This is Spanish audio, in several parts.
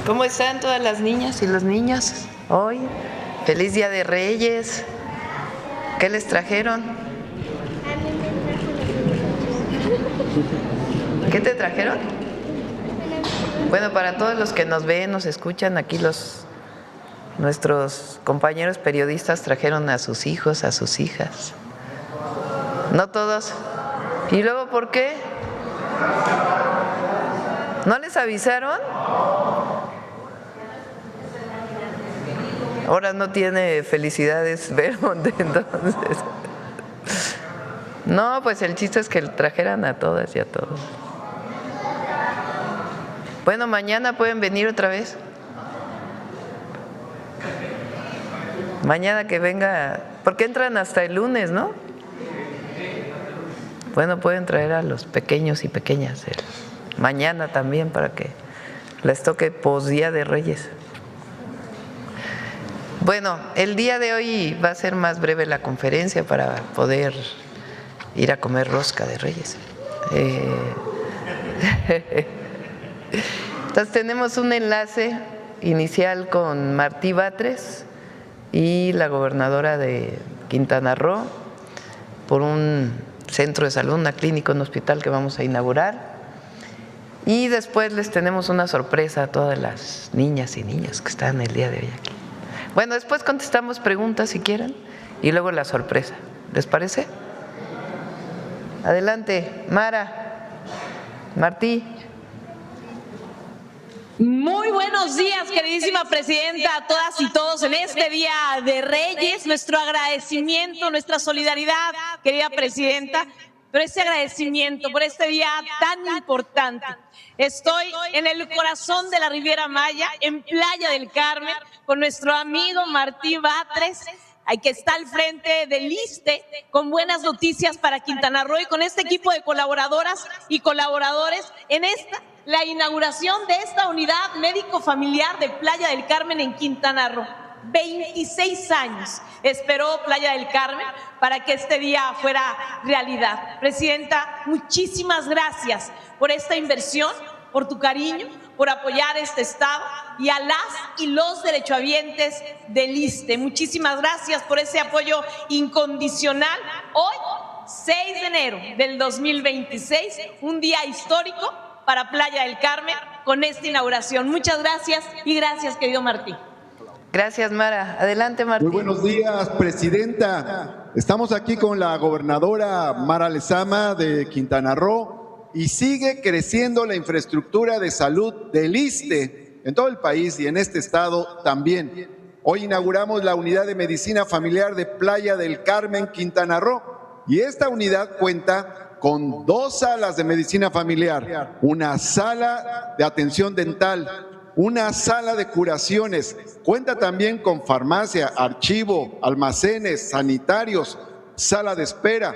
¿Cómo están todas las niñas y los niños hoy? Feliz Día de Reyes. ¿Qué les trajeron? ¿Qué te trajeron? Bueno, para todos los que nos ven, nos escuchan, aquí nuestros compañeros periodistas trajeron a sus hijos, a sus hijas. No todos. ¿Y luego por qué? ¿No les avisaron? Ahora no tiene felicidades Belmonte, entonces. No, pues el chiste es que trajeran a todas y a todos. Bueno, mañana pueden venir otra vez. Mañana que venga, porque entran hasta el lunes, ¿no? Bueno, pueden traer a los pequeños y pequeñas mañana también para que les toque posdía de Reyes. Bueno, el día de hoy va a ser más breve la conferencia para poder ir a comer rosca de Reyes. Entonces tenemos un enlace inicial con Martí Batres y la gobernadora de Quintana Roo por un centro de salud, una clínica, un hospital que vamos a inaugurar. Y después les tenemos una sorpresa a todas las niñas y niños que están el día de hoy aquí. Bueno, después contestamos preguntas si quieren y luego la sorpresa. ¿Les parece? Adelante, Mara, Martí. Muy buenos días, queridísima presidenta, a todas y todos en este Día de Reyes. Nuestro agradecimiento, nuestra solidaridad, querida presidenta, pero ese agradecimiento por este día tan importante. Estoy en el corazón de la Riviera Maya, en Playa del Carmen, con nuestro amigo Martí Batres, que está al frente del ISSSTE, con buenas noticias para Quintana Roo y con este equipo de colaboradoras y colaboradores en la inauguración de esta unidad médico-familiar de Playa del Carmen en Quintana Roo. 26 años esperó Playa del Carmen para que este día fuera realidad. Presidenta, muchísimas gracias por esta inversión, por tu cariño, por apoyar este estado y a las y los derechohabientes del ISSSTE. Muchísimas gracias por ese apoyo incondicional. Hoy, 6 de enero del 2026, un día histórico para Playa del Carmen con esta inauguración. Muchas gracias y gracias, querido Martí. Gracias, Mara. Adelante, Martí. Muy buenos días, presidenta. Estamos aquí con la gobernadora Mara Lezama de Quintana Roo y sigue creciendo la infraestructura de salud del ISSSTE en todo el país y en este estado también. Hoy inauguramos la unidad de medicina familiar de Playa del Carmen, Quintana Roo, y esta unidad cuenta con 2 salas de medicina familiar, una sala de atención dental, una sala de curaciones, cuenta también con farmacia, archivo, almacenes, sanitarios, sala de espera.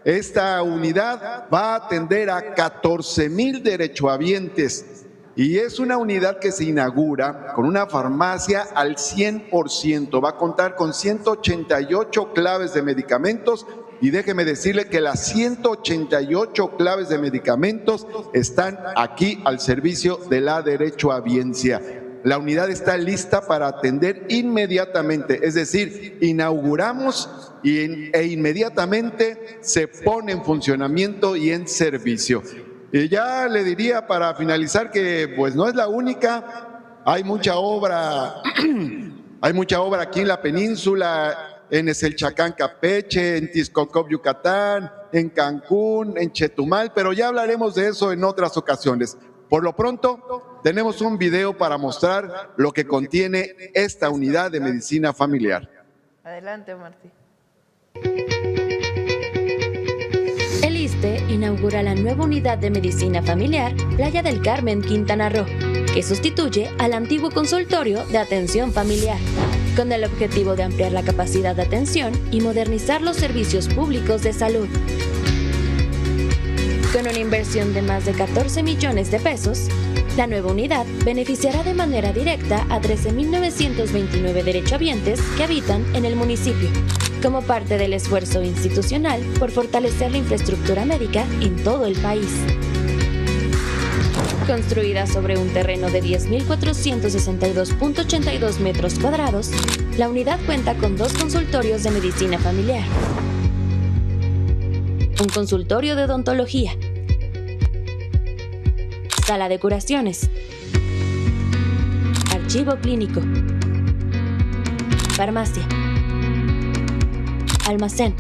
Esta unidad va a atender a 14,000 derechohabientes y es una unidad que se inaugura con una farmacia al 100%. Va a contar con 188 claves de medicamentos y déjeme decirle que las 188 claves de medicamentos están aquí al servicio de la derechohabiencia. La unidad está lista para atender inmediatamente, es decir, inauguramos e inmediatamente se pone en funcionamiento y en servicio. Y ya le diría para finalizar que pues no es la única, hay mucha obra aquí en la península, en Eselchacán, Campeche, en Tizcocop, Yucatán, en Cancún, en Chetumal, pero ya hablaremos de eso en otras ocasiones. Por lo pronto, tenemos un video para mostrar lo que contiene esta unidad de medicina familiar. Adelante, Martí. El ISSSTE inaugura la nueva unidad de medicina familiar Playa del Carmen, Quintana Roo, que sustituye al antiguo consultorio de atención familiar, con el objetivo de ampliar la capacidad de atención y modernizar los servicios públicos de salud. Con una inversión de más de 14 millones de pesos, la nueva unidad beneficiará de manera directa a 13,929 derechohabientes que habitan en el municipio, como parte del esfuerzo institucional por fortalecer la infraestructura médica en todo el país. Construida sobre un terreno de 10.462.82 metros cuadrados, la unidad cuenta con 2 consultorios de medicina familiar, un consultorio de odontología, sala de curaciones, archivo clínico, farmacia, almacén,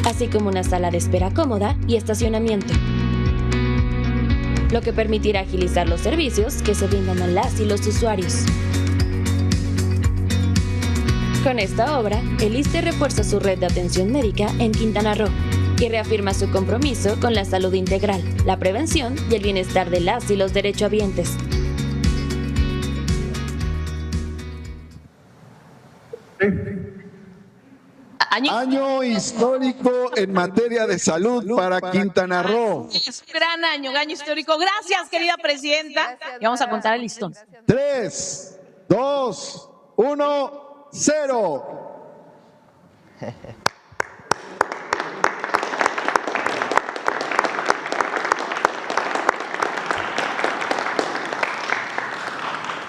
así como una sala de espera cómoda y estacionamiento, lo que permitirá agilizar los servicios que se brindan a las y los usuarios. Con esta obra, el ISSSTE refuerza su red de atención médica en Quintana Roo y reafirma su compromiso con la salud integral, la prevención y el bienestar de las y los derechohabientes. Año histórico en materia de salud para Quintana Roo. Es un gran año histórico. Gracias, querida presidenta. Y vamos a contar el listón. 3, 2, 1, 0.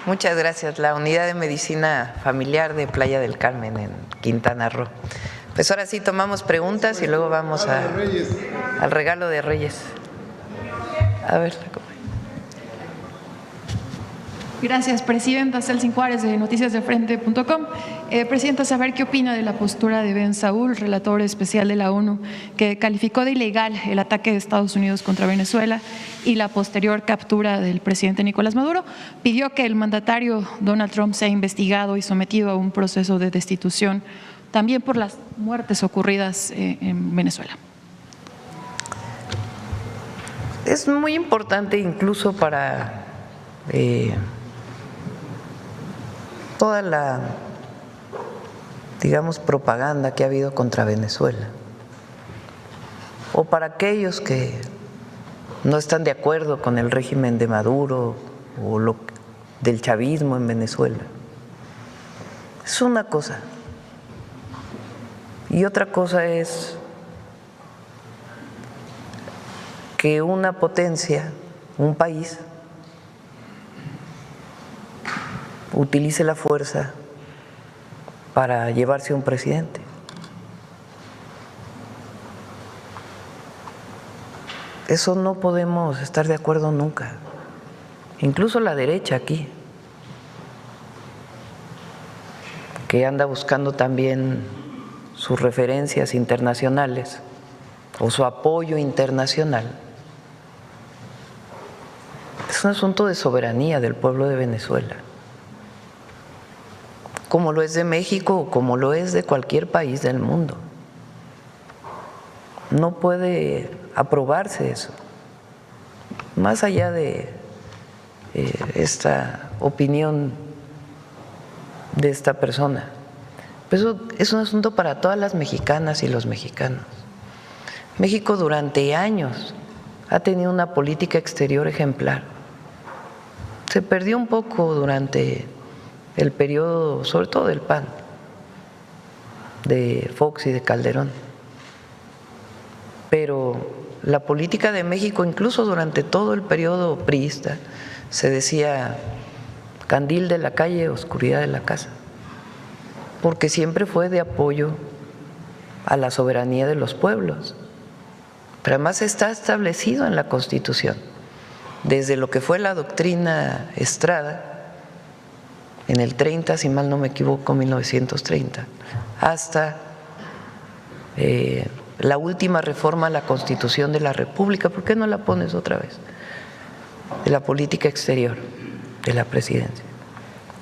Muchas gracias. La Unidad de Medicina Familiar de Playa del Carmen en Quintana Roo. Pues ahora sí tomamos preguntas y luego vamos al regalo de Reyes. A ver. Gracias, Presidenta. Celsin Juárez, de noticiasdefrente.com. Presidenta, saber qué opina de la postura de Ben Saúl, relator especial de la ONU, que calificó de ilegal el ataque de Estados Unidos contra Venezuela y la posterior captura del presidente Nicolás Maduro. Pidió que el mandatario Donald Trump sea investigado y sometido a un proceso de destitución, también por las muertes ocurridas en Venezuela. Es muy importante incluso para toda la, digamos, propaganda que ha habido contra Venezuela, o para aquellos que no están de acuerdo con el régimen de Maduro o del chavismo en Venezuela. Es una cosa. Y otra cosa es que una potencia, un país, utilice la fuerza para llevarse a un presidente. Eso no podemos estar de acuerdo nunca, incluso la derecha aquí, que anda buscando también sus referencias internacionales o su apoyo internacional. Es un asunto de soberanía del pueblo de Venezuela, como lo es de México o como lo es de cualquier país del mundo. No puede aprobarse eso, más allá de esta opinión de esta persona. Eso es un asunto para todas las mexicanas y los mexicanos. México durante años ha tenido una política exterior ejemplar. Se perdió un poco durante el periodo, sobre todo del PAN, de Fox y de Calderón. Pero la política de México, incluso durante todo el periodo priista, se decía candil de la calle, oscuridad de la casa, porque siempre fue de apoyo a la soberanía de los pueblos. Pero además está establecido en la Constitución, desde lo que fue la doctrina Estrada, en el 30, si mal no me equivoco, 1930, hasta la última reforma a la Constitución de la República. ¿Por qué no la pones otra vez? De la política exterior de la presidencia.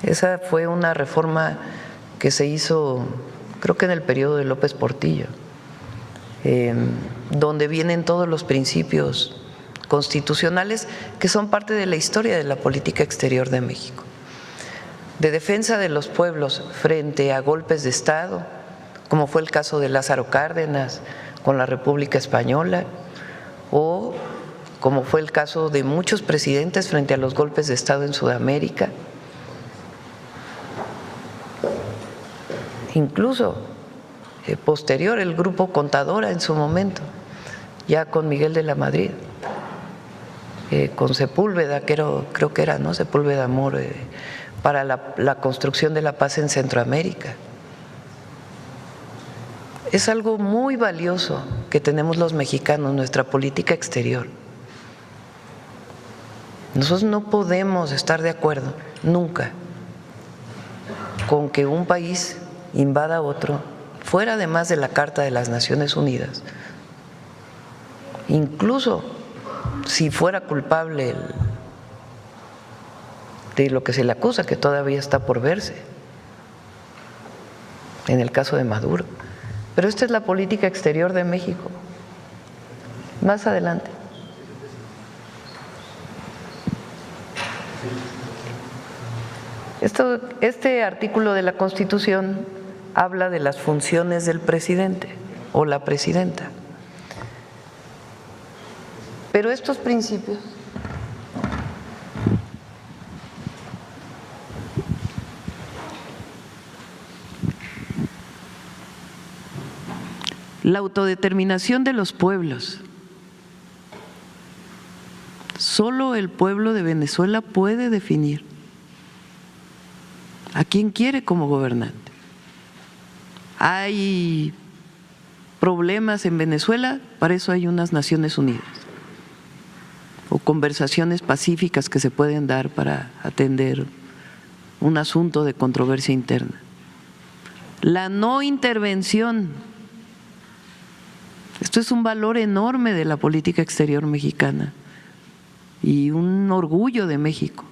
Esa fue una reforma que se hizo, creo que en el periodo de López Portillo, donde vienen todos los principios constitucionales que son parte de la historia de la política exterior de México, de defensa de los pueblos frente a golpes de Estado, como fue el caso de Lázaro Cárdenas con la República Española, o como fue el caso de muchos presidentes frente a los golpes de Estado en Sudamérica. Incluso posterior el grupo Contadora en su momento, ya con Miguel de la Madrid. con Sepúlveda, creo que era, ¿no? Sepúlveda Amor, para la construcción de la paz en Centroamérica. Es algo muy valioso que tenemos los mexicanos, nuestra política exterior. Nosotros no podemos estar de acuerdo nunca con que un país invada a otro, fuera además de la Carta de las Naciones Unidas, incluso si fuera culpable de lo que se le acusa, que todavía está por verse, en el caso de Maduro. Pero esta es la política exterior de México. Más adelante. Este artículo de la Constitución habla de las funciones del presidente o la presidenta. Pero estos principios la autodeterminación de los pueblos. Solo el pueblo de Venezuela puede definir a quién quiere como gobernante. Hay problemas en Venezuela, para eso hay unas Naciones Unidas, o conversaciones pacíficas que se pueden dar para atender un asunto de controversia interna. La no intervención, esto es un valor enorme de la política exterior mexicana y un orgullo de México.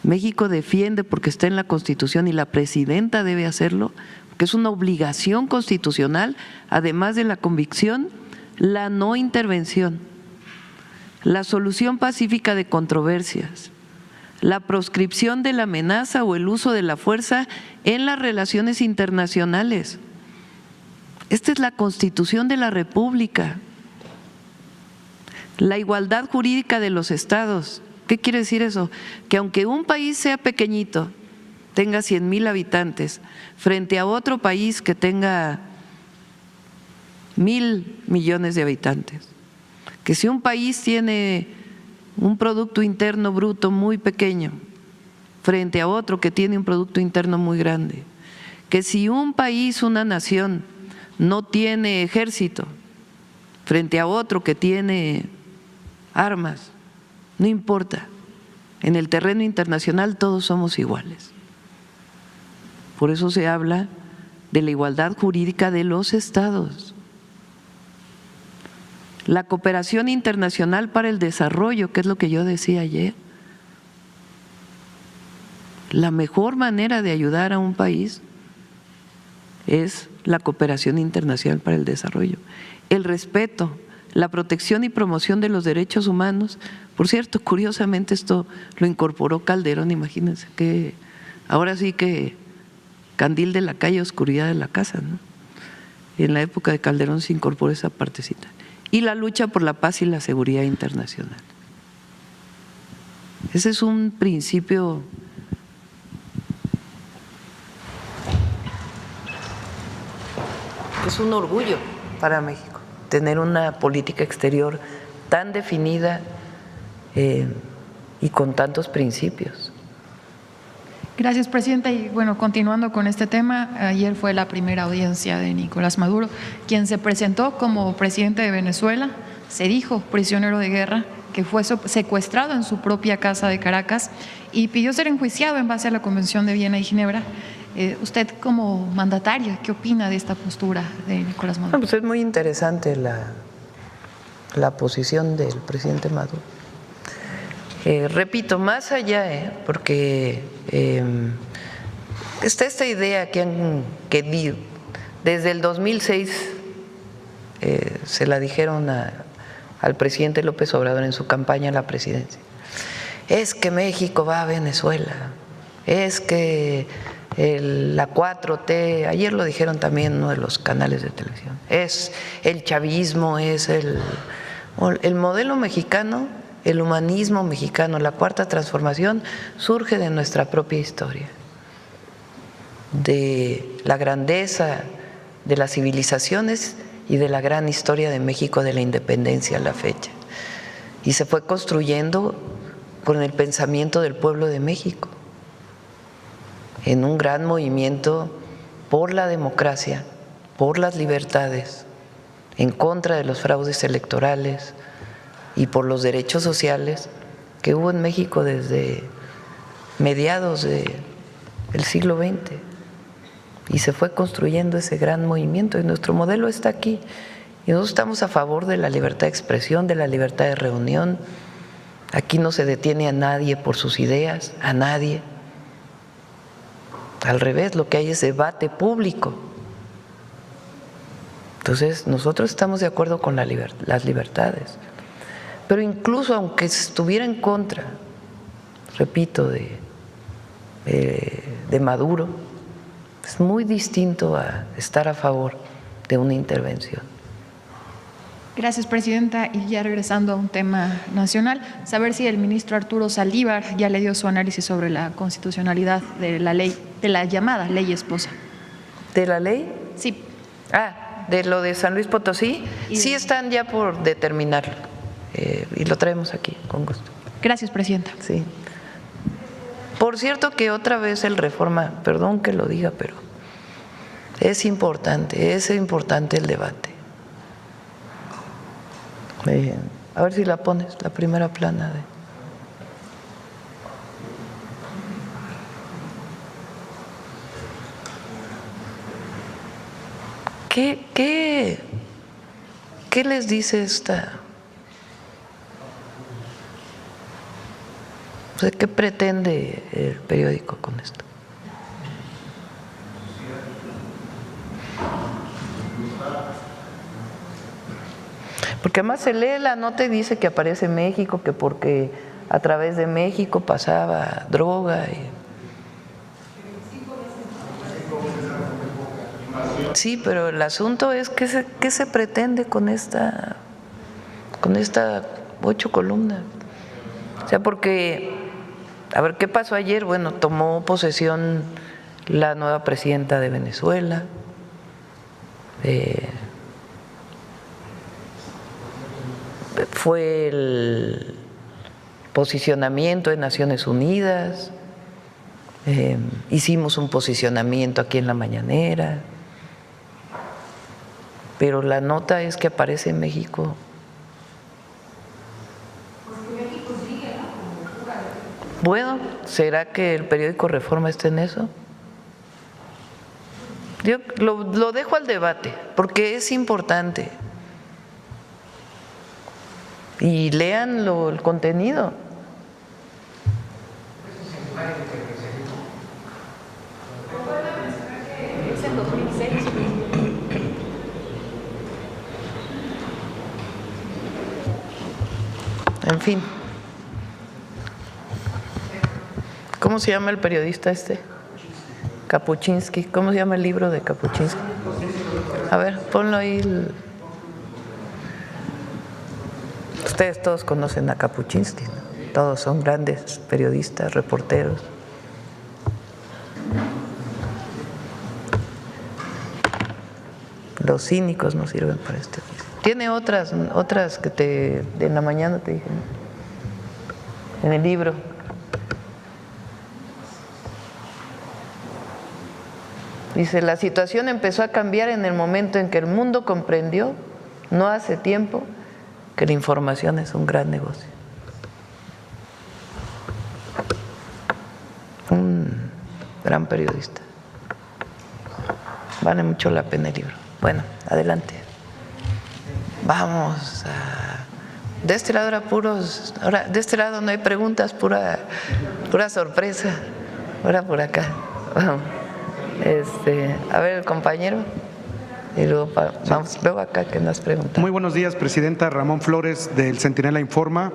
México defiende porque está en la Constitución y la presidenta debe hacerlo, porque es una obligación constitucional, además de la convicción, la no intervención, la solución pacífica de controversias, la proscripción de la amenaza o el uso de la fuerza en las relaciones internacionales. Esta es la Constitución de la República. La igualdad jurídica de los estados. ¿Qué quiere decir eso? Que aunque un país sea pequeñito, tenga 100,000 habitantes, frente a otro país que tenga 1,000 millones de habitantes, que si un país tiene un Producto Interno Bruto muy pequeño, frente a otro que tiene un Producto Interno muy grande, que si un país, una nación, no tiene ejército, frente a otro que tiene armas, no importa, en el terreno internacional todos somos iguales. Por eso se habla de la igualdad jurídica de los estados. La cooperación internacional para el desarrollo, que es lo que yo decía ayer. La mejor manera de ayudar a un país es la cooperación internacional para el desarrollo. El respeto, la protección y promoción de los derechos humanos. Por cierto, curiosamente esto lo incorporó Calderón, imagínense que ahora sí que candil de la calle, oscuridad de la casa, ¿no? Y en la época de Calderón se incorporó esa partecita. Y la lucha por la paz y la seguridad internacional. Ese es un principio es un orgullo para México, tener una política exterior tan definida y con tantos principios. Gracias, Presidenta. Y bueno, continuando con este tema, ayer fue la primera audiencia de Nicolás Maduro, quien se presentó como presidente de Venezuela, se dijo prisionero de guerra, que fue secuestrado en su propia casa de Caracas y pidió ser enjuiciado en base a la Convención de Viena y Ginebra. Usted como mandataria, ¿qué opina de esta postura de Nicolás Maduro? Pues es muy interesante la posición del presidente Maduro. Repito, más allá, porque está esta idea que desde el 2006 se la dijeron al presidente López Obrador en su campaña a la presidencia. Es que México va a Venezuela, es que la 4T, ayer lo dijeron también en uno de los canales de televisión, es el chavismo, es el modelo mexicano. El humanismo mexicano, la cuarta transformación, surge de nuestra propia historia, de la grandeza de las civilizaciones y de la gran historia de México de la independencia a la fecha. y se fue construyendo con el pensamiento del pueblo de México, en un gran movimiento por la democracia, por las libertades, en contra de los fraudes electorales y por los derechos sociales que hubo en México desde mediados del siglo XX. Y se fue construyendo ese gran movimiento y nuestro modelo está aquí. Y nosotros estamos a favor de la libertad de expresión, de la libertad de reunión. Aquí no se detiene a nadie por sus ideas, a nadie. Al revés, lo que hay es debate público. Entonces, nosotros estamos de acuerdo con las libertades. Pero incluso aunque estuviera en contra, repito, de Maduro, es muy distinto a estar a favor de una intervención. Gracias, presidenta. Y ya regresando a un tema nacional, saber si el ministro Arturo Saldívar ya le dio su análisis sobre la constitucionalidad de la ley, de la llamada ley esposa. ¿De la ley? Sí. De lo de San Luis Potosí, sí están ya por determinarlo y lo traemos aquí con gusto. Gracias, presidenta. Sí. Por cierto que otra vez el Reforma, perdón que lo diga, pero es importante el debate. A ver si la pones, la primera plana de… ¿Qué les dice esta? O sea, ¿qué pretende el periódico con esto? Porque además se lee la nota y dice que aparece México, que porque a través de México pasaba droga y… Sí, pero el asunto es ¿qué se pretende con esta 8 columnas? O sea, porque, a ver, ¿qué pasó ayer? Bueno, tomó posesión la nueva presidenta de Venezuela, fue el posicionamiento de Naciones Unidas, hicimos un posicionamiento aquí en la mañanera. Pero la nota es que aparece en México. Bueno, ¿será que el periódico Reforma está en eso? Yo lo dejo al debate, porque es importante. Y lean el contenido. Es en 2006. En fin, ¿cómo se llama el periodista este? Kapuczynski. ¿Cómo se llama el libro de Kapuczynski? A ver, ponlo ahí. Ustedes todos conocen a Kapuczynski, ¿no? Todos son grandes periodistas, reporteros. Los cínicos no sirven para este oficio. Tiene otras que en la mañana te dije, ¿no? En el libro. Dice, la situación empezó a cambiar en el momento en que el mundo comprendió, no hace tiempo, que la información es un gran negocio. Un gran periodista. Vale mucho la pena el libro. Bueno, adelante. Vamos a… De este lado ahora de este lado no hay preguntas, pura sorpresa. Ahora por acá. Vamos. A ver, el compañero. Y luego vamos luego acá que nos pregunta. Muy buenos días, presidenta. Ramón Flores, del Centinela Informa.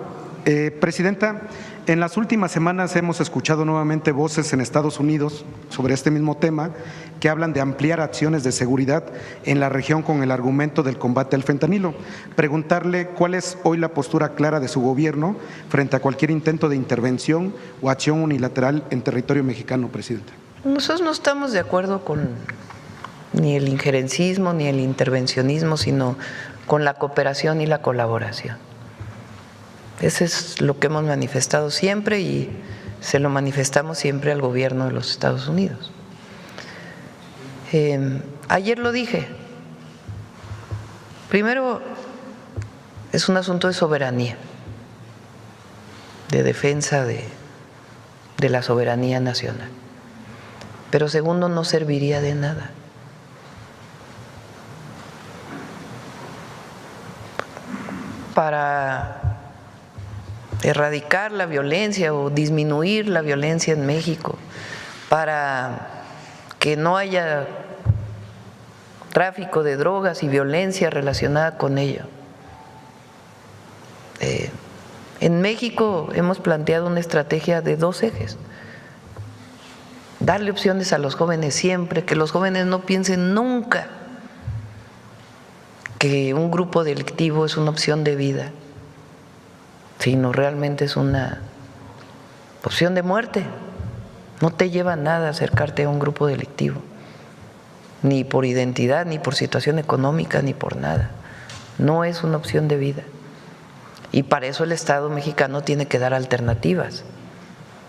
Presidenta, en las últimas semanas hemos escuchado nuevamente voces en Estados Unidos sobre este mismo tema que hablan de ampliar acciones de seguridad en la región con el argumento del combate al fentanilo. Preguntarle cuál es hoy la postura clara de su gobierno frente a cualquier intento de intervención o acción unilateral en territorio mexicano, presidenta. Nosotros no estamos de acuerdo con ni el injerencismo ni el intervencionismo, sino con la cooperación y la colaboración. Ese es lo que hemos manifestado siempre y se lo manifestamos siempre al gobierno de los Estados Unidos. Ayer lo dije. Primero, es un asunto de soberanía, de defensa de la soberanía nacional. Pero segundo, no serviría de nada. Para erradicar la violencia o disminuir la violencia en México, para que no haya tráfico de drogas y violencia relacionada con ello. En México hemos planteado una estrategia de 2 ejes. Darle opciones a los jóvenes siempre, que los jóvenes no piensen nunca que un grupo delictivo es una opción de vida, sino realmente es una opción de muerte. No te lleva a nada acercarte a un grupo delictivo, ni por identidad, ni por situación económica, ni por nada. No es una opción de vida. Y para eso el Estado mexicano tiene que dar alternativas,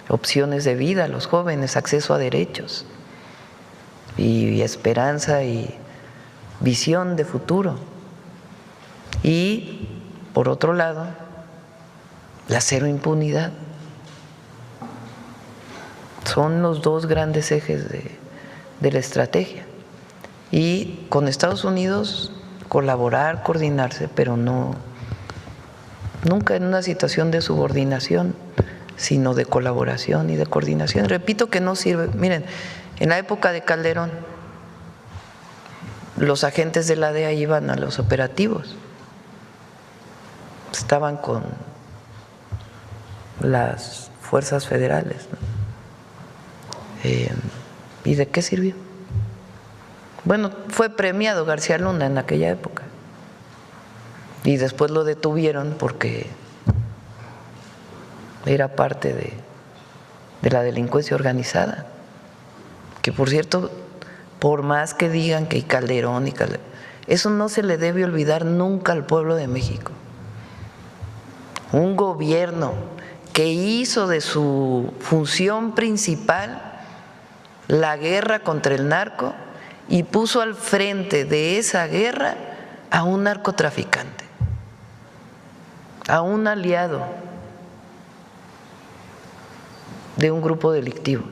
opciones de vida a los jóvenes, acceso a derechos y esperanza y visión de futuro. Y, por otro lado, la cero impunidad. Son los 2 grandes ejes de la estrategia. Y con Estados Unidos colaborar, coordinarse, pero nunca en una situación de subordinación, sino de colaboración y de coordinación. Repito que no sirve. Miren, en la época de Calderón, los agentes de la DEA iban a los operativos, estaban con las fuerzas federales, ¿no? ¿Y de qué sirvió? Bueno, fue premiado García Luna en aquella época y después lo detuvieron porque era parte de la delincuencia organizada, que por cierto, por más que digan que Calderón eso no se le debe olvidar nunca al pueblo de México. Un gobierno que hizo de su función principal la guerra contra el narco y puso al frente de esa guerra a un narcotraficante, a un aliado de un grupo delictivo.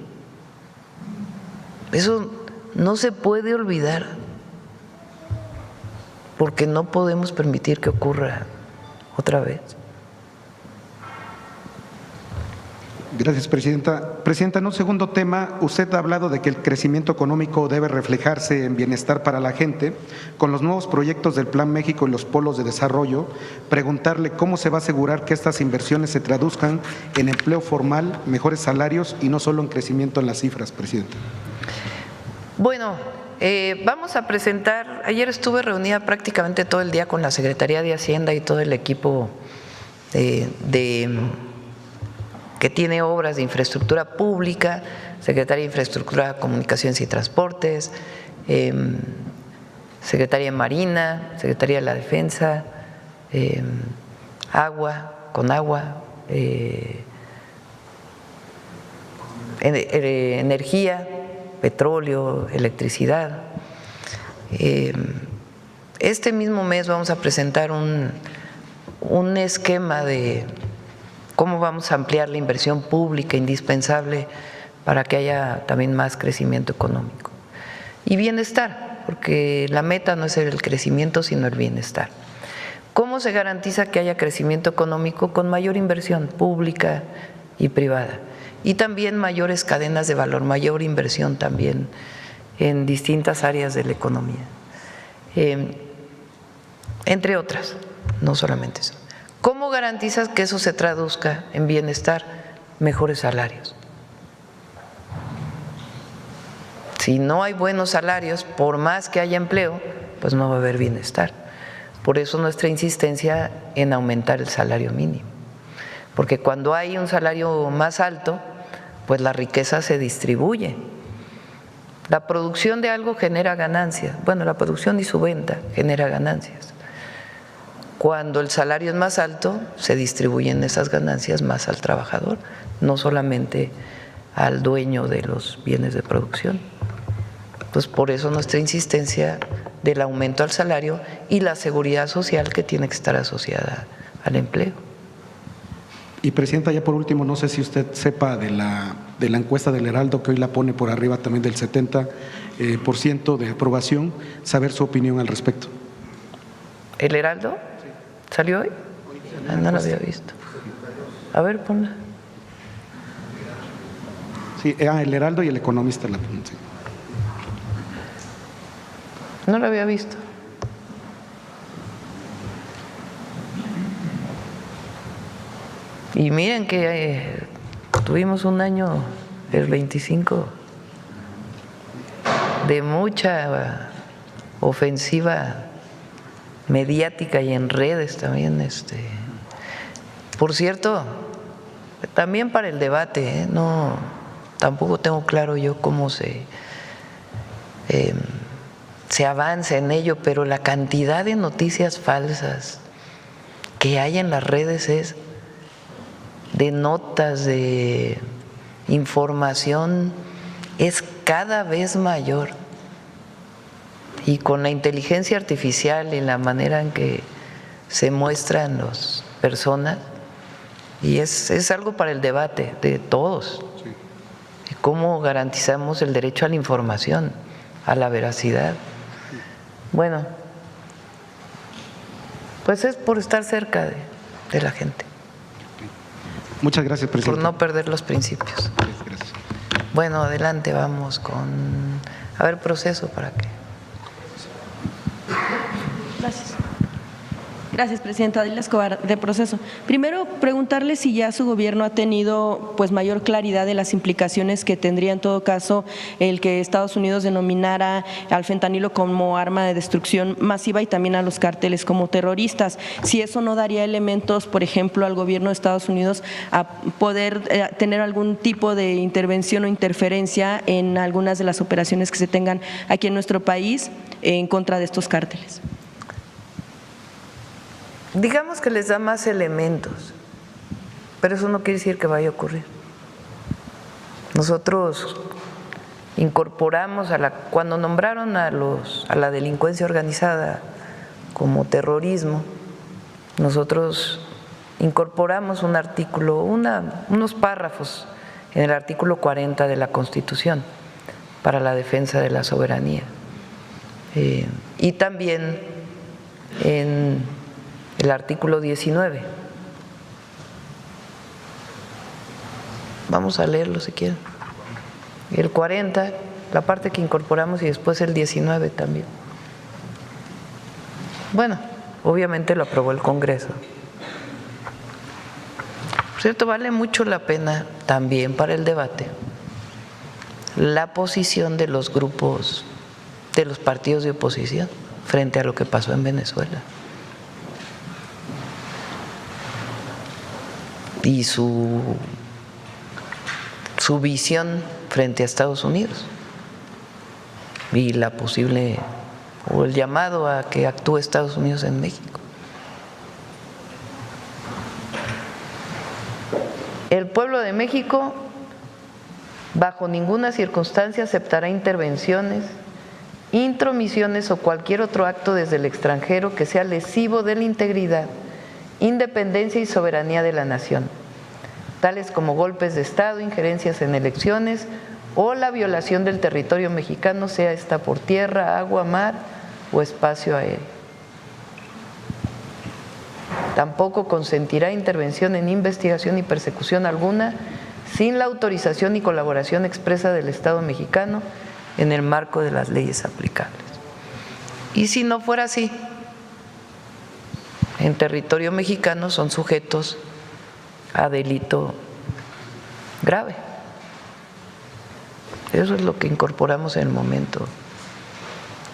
Eso no se puede olvidar, porque no podemos permitir que ocurra otra vez. Gracias, Presidenta. Presidenta, en un segundo tema, usted ha hablado de que el crecimiento económico debe reflejarse en bienestar para la gente. Con los nuevos proyectos del Plan México y los polos de desarrollo, preguntarle cómo se va a asegurar que estas inversiones se traduzcan en empleo formal, mejores salarios y no solo en crecimiento en las cifras, Presidenta. Bueno, vamos a presentar, ayer estuve reunida prácticamente todo el día con la Secretaría de Hacienda y todo el equipo que tiene obras de infraestructura pública, Secretaría de Infraestructura, Comunicaciones y Transportes, Secretaría de Marina, Secretaría de la Defensa, Conagua, energía, petróleo, electricidad. Este mismo mes vamos a presentar un esquema de cómo vamos a ampliar la inversión pública indispensable para que haya también más crecimiento económico. Y bienestar, porque la meta no es el crecimiento, sino el bienestar. ¿Cómo se garantiza que haya crecimiento económico? Con mayor inversión pública y privada. Y también mayores cadenas de valor, mayor inversión también en distintas áreas de la economía. Entre otras, no solamente eso. ¿Cómo garantizas que eso se traduzca en bienestar? Mejores salarios. Si no hay buenos salarios, por más que haya empleo, pues no va a haber bienestar. Por eso nuestra insistencia en aumentar el salario mínimo. Porque cuando hay un salario más alto, pues la riqueza se distribuye. La producción de algo genera ganancias. Bueno, la producción y su venta genera ganancias. Cuando el salario es más alto, se distribuyen esas ganancias más al trabajador, no solamente al dueño de los bienes de producción. Entonces, por eso nuestra insistencia del aumento al salario y la seguridad social que tiene que estar asociada al empleo. Y Presidenta, ya por último, no sé si usted sepa de la encuesta del Heraldo, que hoy la pone por arriba también del 70% de aprobación, saber su opinión al respecto. ¿El Heraldo? ¿Salió hoy? No lo había visto. A ver, ponla. Sí, el Heraldo y el Economista la ponen. Sí. No lo había visto. Y miren que tuvimos un año, el 25, de mucha ofensiva mediática y en redes también. Por cierto, también para el debate, no, tampoco tengo claro yo cómo se avanza en ello, pero la cantidad de noticias falsas que hay en las redes es de notas, de información, es cada vez mayor. Y con la inteligencia artificial y la manera en que se muestran las personas, y es algo para el debate de todos. Sí. Y cómo garantizamos el derecho a la información, a la veracidad. Bueno, pues es por estar cerca de la gente. Muchas gracias, Presidenta. Por no perder los principios. Gracias. Bueno, adelante, vamos con… A ver, proceso para que… Gracias. Gracias, Presidenta. Adela Escobar, de Proceso. Primero, preguntarle si ya su gobierno ha tenido pues mayor claridad de las implicaciones que tendría en todo caso el que Estados Unidos denominara al fentanilo como arma de destrucción masiva y también a los cárteles como terroristas. Si eso no daría elementos, por ejemplo, al gobierno de Estados Unidos a poder tener algún tipo de intervención o interferencia en algunas de las operaciones que se tengan aquí en nuestro país en contra de estos cárteles. Digamos que les da más elementos, pero eso no quiere decir que vaya a ocurrir. Nosotros incorporamos cuando nombraron a la delincuencia organizada como terrorismo, nosotros incorporamos un artículo, unos párrafos en el artículo 40 de la Constitución para la defensa de la soberanía. Y también en el artículo 19. Vamos a leerlo si quieren. El 40, la parte que incorporamos, y después el 19 también. Bueno, obviamente lo aprobó el Congreso. Por cierto, vale mucho la pena también para el debate la posición de los grupos, de los partidos de oposición frente a lo que pasó en Venezuela. Y su visión frente a Estados Unidos y la posible o el llamado a que actúe Estados Unidos en México. El pueblo de México bajo ninguna circunstancia aceptará intervenciones, intromisiones o cualquier otro acto desde el extranjero que sea lesivo de la integridad, independencia y soberanía de la nación, tales como golpes de Estado, injerencias en elecciones o la violación del territorio mexicano, sea esta por tierra, agua, mar o espacio aéreo. Tampoco consentirá intervención en investigación y persecución alguna sin la autorización y colaboración expresa del Estado mexicano en el marco de las leyes aplicables. Y si no fuera así, en territorio mexicano son sujetos a delito grave. Eso es lo que incorporamos en el momento.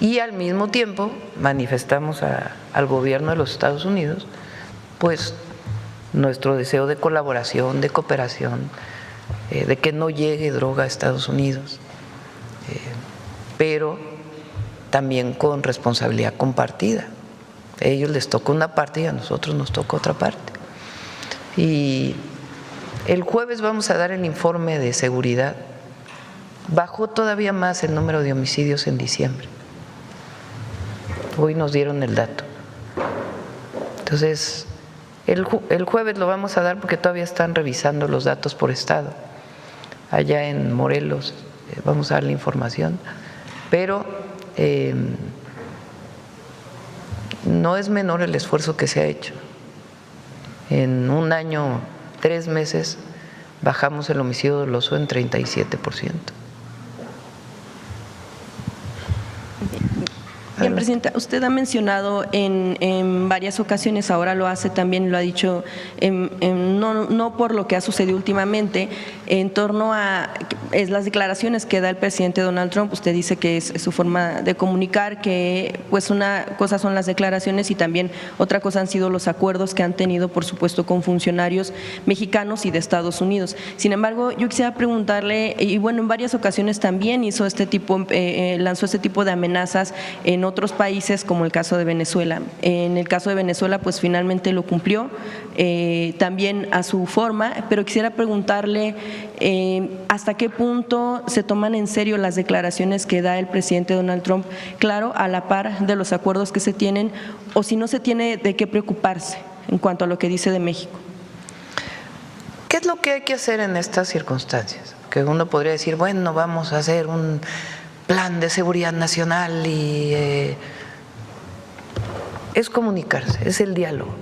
Y al mismo tiempo manifestamos al gobierno de los Estados Unidos pues nuestro deseo de colaboración, de cooperación, de que no llegue droga a Estados Unidos, pero también con responsabilidad compartida. A ellos les tocó una parte y a nosotros nos tocó otra parte. Y el jueves vamos a dar el informe de seguridad. Bajó todavía más el número de homicidios en diciembre. Hoy nos dieron el dato. Entonces, el jueves lo vamos a dar porque todavía están revisando los datos por estado. Allá en Morelos vamos a dar la información, pero no es menor el esfuerzo que se ha hecho. En un año, 3 meses, bajamos el homicidio doloso en 37%. Bien, Presidenta, usted ha mencionado en varias ocasiones, ahora lo hace también, lo ha dicho, no por lo que ha sucedido últimamente, en torno a las declaraciones que da el presidente Donald Trump. Usted dice que es su forma de comunicar, que pues una cosa son las declaraciones y también otra cosa han sido los acuerdos que han tenido, por supuesto, con funcionarios mexicanos y de Estados Unidos. Sin embargo, yo quisiera preguntarle, y bueno, en varias ocasiones también lanzó este tipo de amenazas en otros países, como el caso de Venezuela. En el caso de Venezuela, pues finalmente lo cumplió, también a su forma, pero quisiera preguntarle hasta qué punto se toman en serio las declaraciones que da el presidente Donald Trump, claro, a la par de los acuerdos que se tienen, o si no se tiene de qué preocuparse en cuanto a lo que dice de México. ¿Qué es lo que hay que hacer en estas circunstancias? Que uno podría decir, bueno, vamos a hacer un plan de seguridad nacional y es comunicarse, es el diálogo.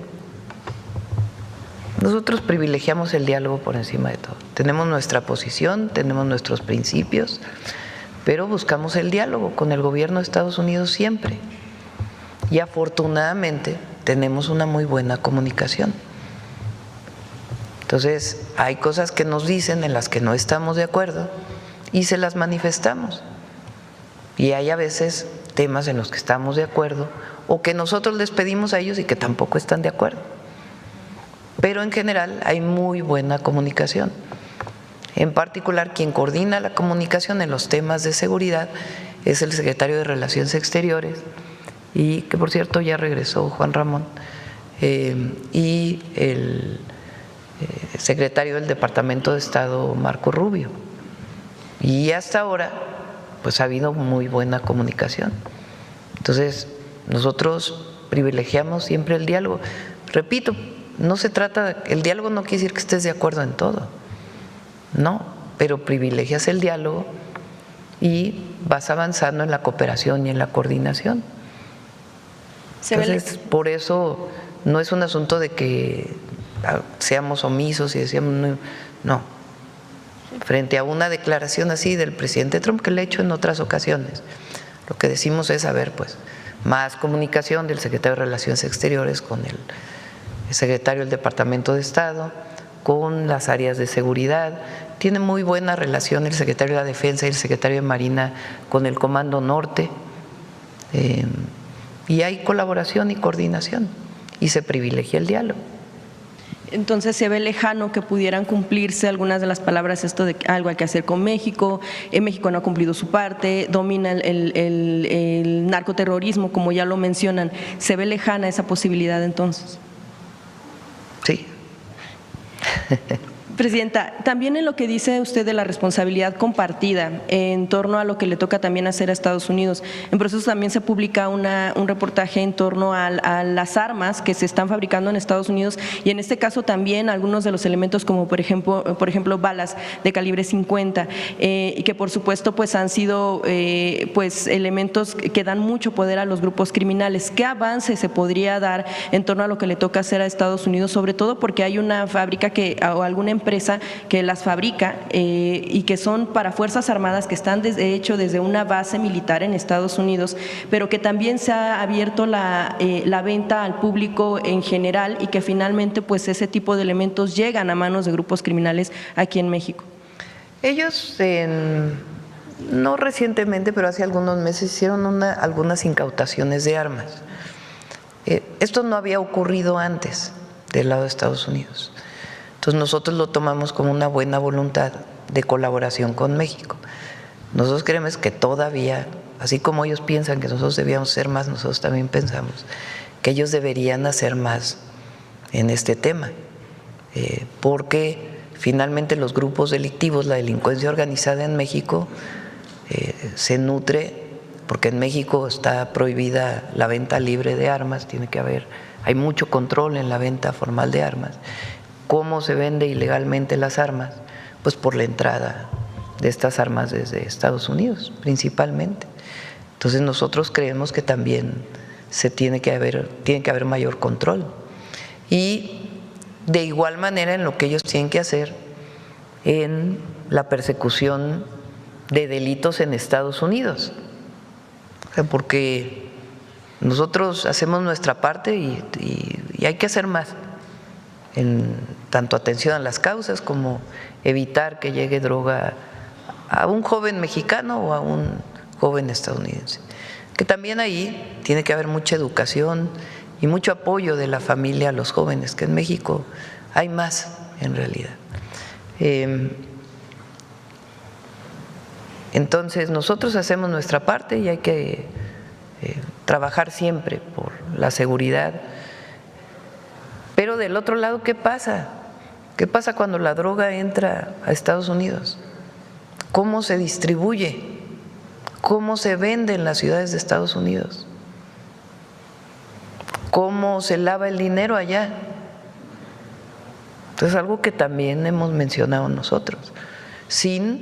Nosotros privilegiamos el diálogo por encima de todo. Tenemos nuestra posición, tenemos nuestros principios, pero buscamos el diálogo con el gobierno de Estados Unidos siempre. Y afortunadamente tenemos una muy buena comunicación. Entonces, hay cosas que nos dicen en las que no estamos de acuerdo y se las manifestamos. Y hay a veces temas en los que estamos de acuerdo o que nosotros les pedimos a ellos y que tampoco están de acuerdo. Pero en general hay muy buena comunicación. En particular, quien coordina la comunicación en los temas de seguridad es el secretario de Relaciones Exteriores, y que por cierto ya regresó Juan Ramón, y el secretario del Departamento de Estado, Marco Rubio. Y hasta ahora pues ha habido muy buena comunicación. Entonces, nosotros privilegiamos siempre el diálogo. Repito, no se trata, el diálogo no quiere decir que estés de acuerdo en todo, no, pero privilegias el diálogo y vas avanzando en la cooperación y en la coordinación. Entonces, por eso no es un asunto de que seamos omisos y decíamos no. Frente a una declaración así del presidente Trump, que le he hecho en otras ocasiones, lo que decimos es, a ver, pues, más comunicación del secretario de Relaciones Exteriores con el secretario del Departamento de Estado, con las áreas de seguridad. Tiene muy buena relación el secretario de la Defensa y el secretario de Marina con el Comando Norte, y hay colaboración y coordinación, y se privilegia el diálogo. Entonces se ve lejano que pudieran cumplirse algunas de las palabras, esto de que algo hay que hacer con México, México no ha cumplido su parte, domina el narcoterrorismo, como ya lo mencionan. ¿Se ve lejana esa posibilidad entonces? Sí. Presidenta, también en lo que dice usted de la responsabilidad compartida en torno a lo que le toca también hacer a Estados Unidos, en proceso también se publica un reportaje en torno a las armas que se están fabricando en Estados Unidos, y en este caso también algunos de los elementos como por ejemplo balas de calibre 50, y que por supuesto pues han sido pues elementos que dan mucho poder a los grupos criminales. ¿Qué avance se podría dar en torno a lo que le toca hacer a Estados Unidos, sobre todo porque hay una fábrica o alguna empresa que las fabrica y que son para Fuerzas Armadas, que están de hecho desde una base militar en Estados Unidos, pero que también se ha abierto la venta al público en general, y que finalmente pues ese tipo de elementos llegan a manos de grupos criminales aquí en México? Ellos no recientemente, pero hace algunos meses hicieron algunas incautaciones de armas. Esto no había ocurrido antes del lado de Estados Unidos. Entonces nosotros lo tomamos como una buena voluntad de colaboración con México. Nosotros creemos que todavía, así como ellos piensan que nosotros debíamos ser más, nosotros también pensamos que ellos deberían hacer más en este tema, porque finalmente los grupos delictivos, la delincuencia organizada en México se nutre, porque en México está prohibida la venta libre de armas, hay mucho control en la venta formal de armas. ¿Cómo se vende ilegalmente las armas? Pues por la entrada de estas armas desde Estados Unidos, principalmente. Entonces nosotros creemos que también tiene que haber mayor control. Y de igual manera en lo que ellos tienen que hacer en la persecución de delitos en Estados Unidos. Porque nosotros hacemos nuestra parte y hay que hacer más en tanto atención a las causas como evitar que llegue droga a un joven mexicano o a un joven estadounidense. Que también ahí tiene que haber mucha educación y mucho apoyo de la familia a los jóvenes, que en México hay más en realidad. Entonces nosotros hacemos nuestra parte y hay que trabajar siempre por la seguridad. Pero del otro lado, ¿qué pasa? ¿Qué pasa cuando la droga entra a Estados Unidos? ¿Cómo se distribuye? ¿Cómo se vende en las ciudades de Estados Unidos? ¿Cómo se lava el dinero allá? Entonces, algo que también hemos mencionado nosotros, sin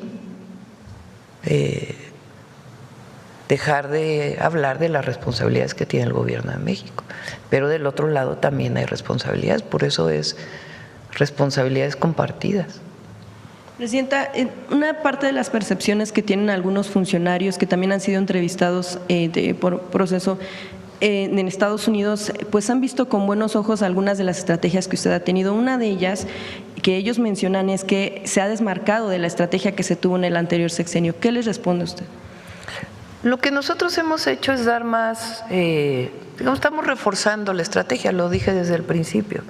dejar de hablar de las responsabilidades que tiene el gobierno de México. Pero del otro lado también hay responsabilidades, por eso es responsabilidades compartidas. Presidenta, una parte de las percepciones que tienen algunos funcionarios que también han sido entrevistados por proceso en Estados Unidos, pues han visto con buenos ojos algunas de las estrategias que usted ha tenido. Una de ellas que ellos mencionan es que se ha desmarcado de la estrategia que se tuvo en el anterior sexenio. ¿Qué les responde usted? Lo que nosotros hemos hecho es dar más, estamos reforzando la estrategia, lo dije desde el principio.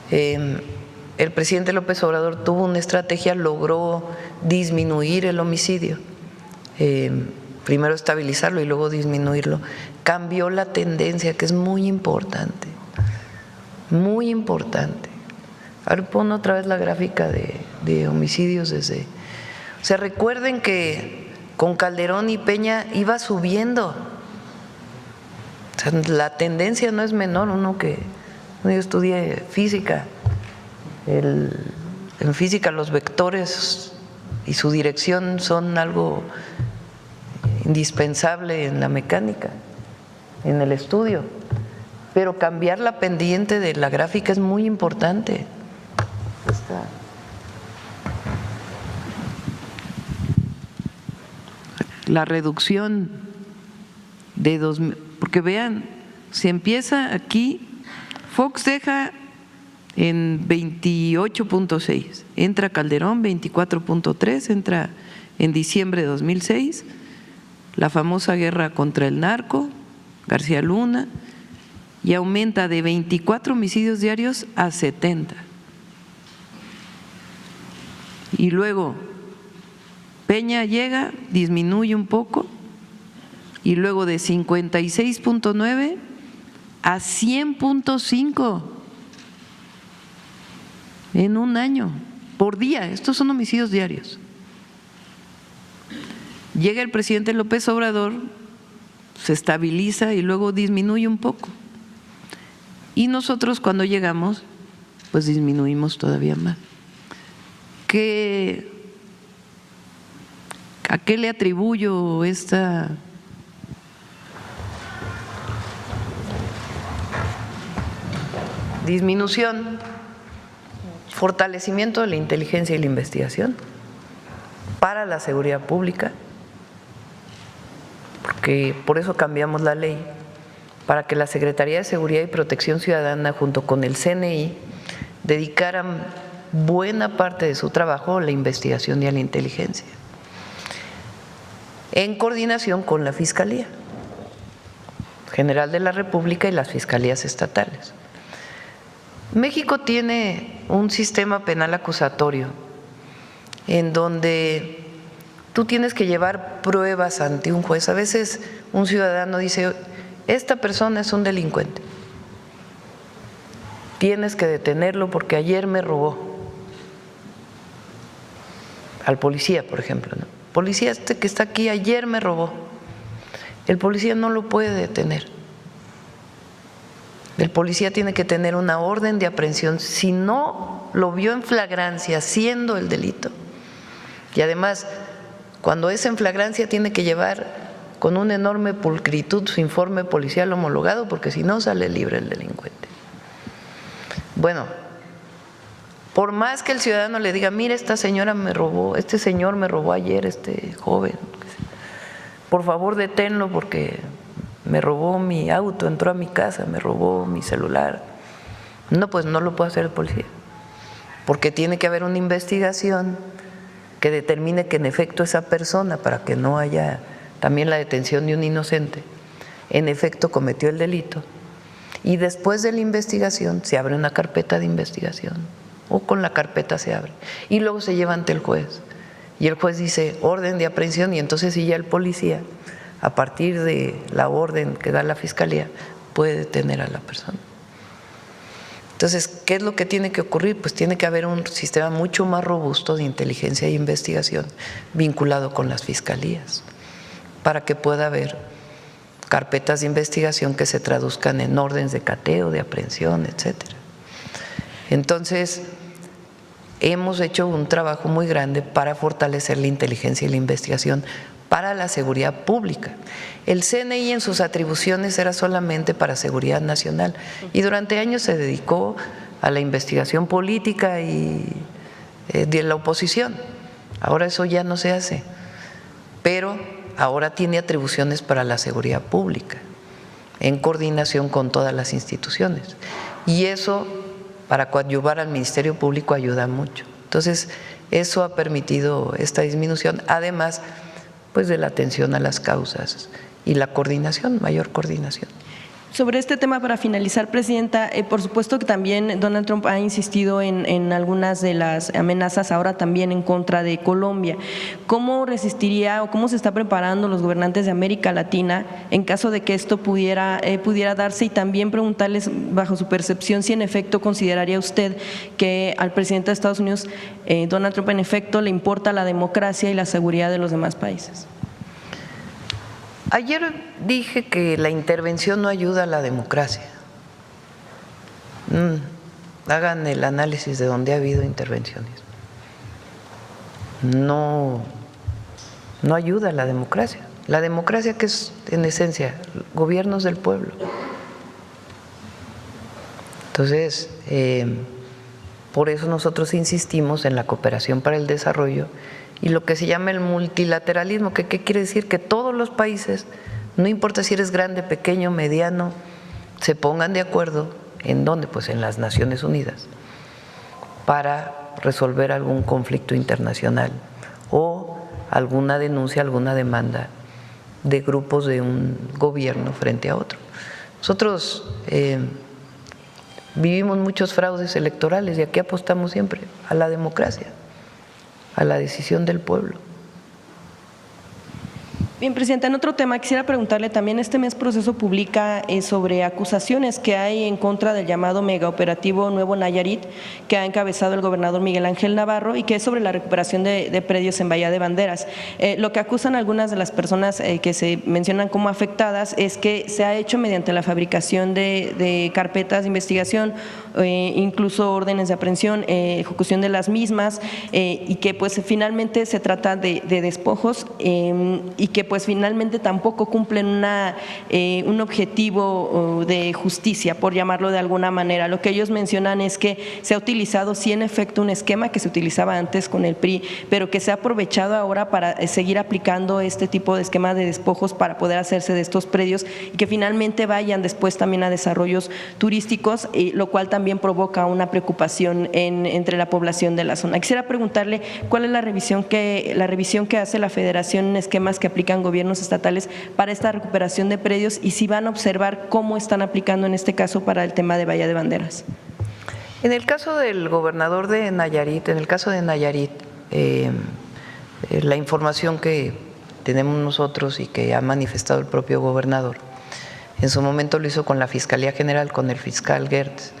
El presidente López Obrador tuvo una estrategia, logró disminuir el homicidio, primero estabilizarlo y luego disminuirlo. Cambió la tendencia, que es muy importante, muy importante. Ahora pon otra vez la gráfica de homicidios desde… O sea, recuerden que con Calderón y Peña iba subiendo. O sea, la tendencia no es menor. Yo estudié física. En física los vectores y su dirección son algo indispensable en la mecánica, en el estudio. Pero cambiar la pendiente de la gráfica es muy importante. La reducción de 2000, porque vean, si empieza aquí, Fox deja en 28.6, entra Calderón 24.3, entra en diciembre de 2006, la famosa guerra contra el narco, García Luna, y aumenta de 24 homicidios diarios a 70. Y luego Peña llega, disminuye un poco, y luego de 56.9 a 100.5 en un año, por día. Estos son homicidios diarios. Llega el presidente López Obrador, se estabiliza y luego disminuye un poco. Y nosotros cuando llegamos, pues disminuimos todavía más. ¿A qué le atribuyo esta disminución? Fortalecimiento de la inteligencia y la investigación para la seguridad pública, porque por eso cambiamos la ley, para que la Secretaría de Seguridad y Protección Ciudadana junto con el CNI dedicaran buena parte de su trabajo a la investigación y a la inteligencia, en coordinación con la Fiscalía General de la República y las fiscalías estatales. México tiene un sistema penal acusatorio en donde tú tienes que llevar pruebas ante un juez. A veces un ciudadano dice, esta persona es un delincuente, tienes que detenerlo porque ayer me robó. Al policía, por ejemplo, ¿no? Policía que está aquí ayer me robó. El policía no lo puede detener. El policía tiene que tener una orden de aprehensión si no lo vio en flagrancia haciendo el delito. Y además, cuando es en flagrancia tiene que llevar con una enorme pulcritud su informe policial homologado, porque si no sale libre el delincuente. Bueno, por más que el ciudadano le diga, mira, esta señora me robó, este señor me robó ayer, este joven, por favor deténlo porque me robó mi auto, entró a mi casa, me robó mi celular. No, pues no lo puede hacer el policía, porque tiene que haber una investigación que determine que en efecto esa persona, para que no haya también la detención de un inocente, en efecto cometió el delito. Y después de la investigación se abre una carpeta de investigación, o con la carpeta se abre, y luego se lleva ante el juez. Y el juez dice orden de aprehensión, y entonces sí ya el policía, a partir de la orden que da la fiscalía, puede detener a la persona. Entonces, ¿qué es lo que tiene que ocurrir? Pues tiene que haber un sistema mucho más robusto de inteligencia e investigación vinculado con las fiscalías, para que pueda haber carpetas de investigación que se traduzcan en órdenes de cateo, de aprehensión, etcétera. Entonces, hemos hecho un trabajo muy grande para fortalecer la inteligencia y la investigación para la seguridad pública. El CNI en sus atribuciones era solamente para seguridad nacional y durante años se dedicó a la investigación política y de la oposición. Ahora eso ya no se hace, pero ahora tiene atribuciones para la seguridad pública en coordinación con todas las instituciones, y eso para coadyuvar al Ministerio Público ayuda mucho. Entonces, eso ha permitido esta disminución, además pues de la atención a las causas y la coordinación, mayor coordinación. Sobre este tema, para finalizar, Presidenta, por supuesto que también Donald Trump ha insistido en algunas de las amenazas ahora también en contra de Colombia. ¿Cómo resistiría o cómo se está preparando los gobernantes de América Latina en caso de que esto pudiera darse? Y también preguntarles, bajo su percepción, si en efecto consideraría usted que al presidente de Estados Unidos, Donald Trump, en efecto le importa la democracia y la seguridad de los demás países. Ayer dije que la intervención no ayuda a la democracia. Hagan el análisis de donde ha habido intervenciones. No ayuda a la democracia. La democracia, que es en esencia gobiernos del pueblo. Entonces, por eso nosotros insistimos en la cooperación para el desarrollo y lo que se llama el multilateralismo, que ¿qué quiere decir? Que todos los países, no importa si eres grande, pequeño, mediano, se pongan de acuerdo. ¿En dónde? Pues en las Naciones Unidas, para resolver algún conflicto internacional o alguna denuncia, alguna demanda de grupos de un gobierno frente a otro. Nosotros vivimos muchos fraudes electorales y aquí apostamos siempre a la democracia, a la decisión del pueblo. Bien, Presidenta, en otro tema quisiera preguntarle también, este mes Proceso publica sobre acusaciones que hay en contra del llamado megaoperativo Nuevo Nayarit, que ha encabezado el gobernador Miguel Ángel Navarro, y que es sobre la recuperación de predios en Bahía de Banderas. Lo que acusan algunas de las personas que se mencionan como afectadas es que se ha hecho mediante la fabricación de carpetas de investigación, incluso órdenes de aprehensión, ejecución de las mismas, y que pues finalmente se trata de despojos y que pues finalmente tampoco cumplen un objetivo de justicia, por llamarlo de alguna manera. Lo que ellos mencionan es que se ha utilizado sí en efecto un esquema que se utilizaba antes con el PRI, pero que se ha aprovechado ahora para seguir aplicando este tipo de esquema de despojos para poder hacerse de estos predios y que finalmente vayan después también a desarrollos turísticos, lo cual también provoca una preocupación entre la población de la zona. Quisiera preguntarle cuál es la revisión que hace la Federación en esquemas que aplican gobiernos estatales para esta recuperación de predios y si van a observar cómo están aplicando en este caso para el tema de Bahía de Banderas. En el caso del gobernador de Nayarit, la información que tenemos nosotros y que ha manifestado el propio gobernador, en su momento lo hizo con la Fiscalía General, con el fiscal Gertz.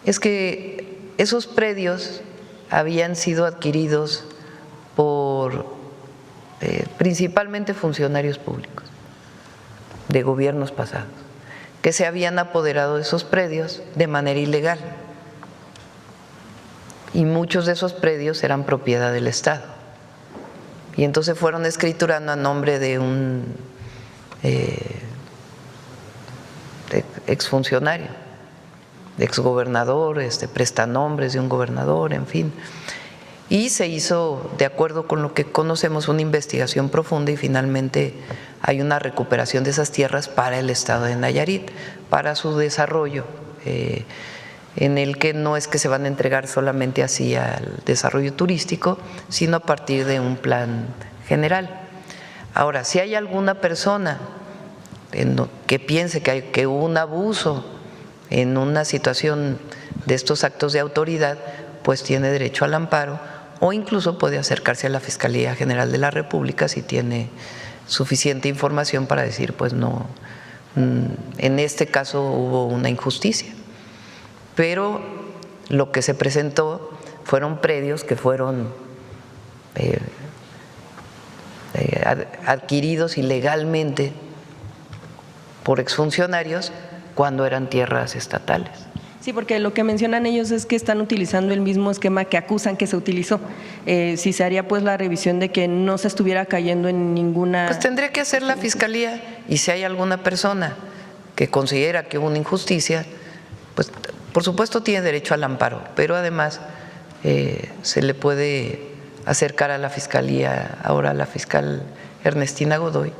es que esos predios habían sido adquiridos por principalmente funcionarios públicos de gobiernos pasados, que se habían apoderado de esos predios de manera ilegal. Y muchos de esos predios eran propiedad del Estado. Y entonces fueron escriturando a nombre de un exfuncionario, exgobernador, prestanombres de un gobernador, en fin. Y se hizo, de acuerdo con lo que conocemos, una investigación profunda y finalmente hay una recuperación de esas tierras para el Estado de Nayarit, para su desarrollo, en el que no es que se van a entregar solamente así al desarrollo turístico, sino a partir de un plan general. Ahora, si hay alguna persona que piense que hubo un abuso en una situación de estos actos de autoridad, pues tiene derecho al amparo o incluso puede acercarse a la Fiscalía General de la República si tiene suficiente información para decir, pues no, en este caso hubo una injusticia. Pero lo que se presentó fueron predios que fueron adquiridos ilegalmente por exfuncionarios cuando eran tierras estatales. Sí, porque lo que mencionan ellos es que están utilizando el mismo esquema que acusan que se utilizó. Si se haría pues la revisión de que no se estuviera cayendo en ninguna… Pues tendría que hacer la Fiscalía, y si hay alguna persona que considera que hubo una injusticia, pues por supuesto tiene derecho al amparo, pero además se le puede acercar a la Fiscalía, ahora a la fiscal Ernestina Godoy,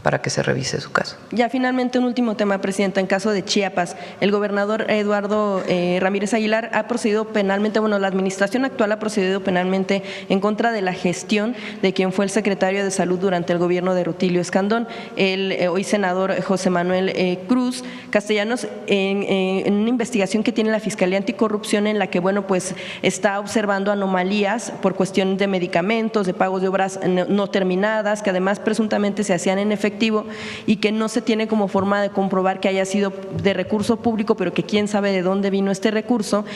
para que se revise su caso. Ya finalmente un último tema, Presidenta. En caso de Chiapas, el gobernador Eduardo Ramírez Aguilar ha procedido penalmente, bueno, la administración actual ha procedido penalmente en contra de la gestión de quien fue el secretario de Salud durante el gobierno de Rutilio Escandón, el hoy senador José Manuel Cruz Castellanos, en una investigación que tiene la Fiscalía Anticorrupción en la que, bueno, pues está observando anomalías por cuestión de medicamentos, de pagos de obras no terminadas, que además presuntamente se hacían en efectivo y que no se tiene como forma de comprobar que haya sido de recurso público, pero que quién sabe de dónde vino este recurso.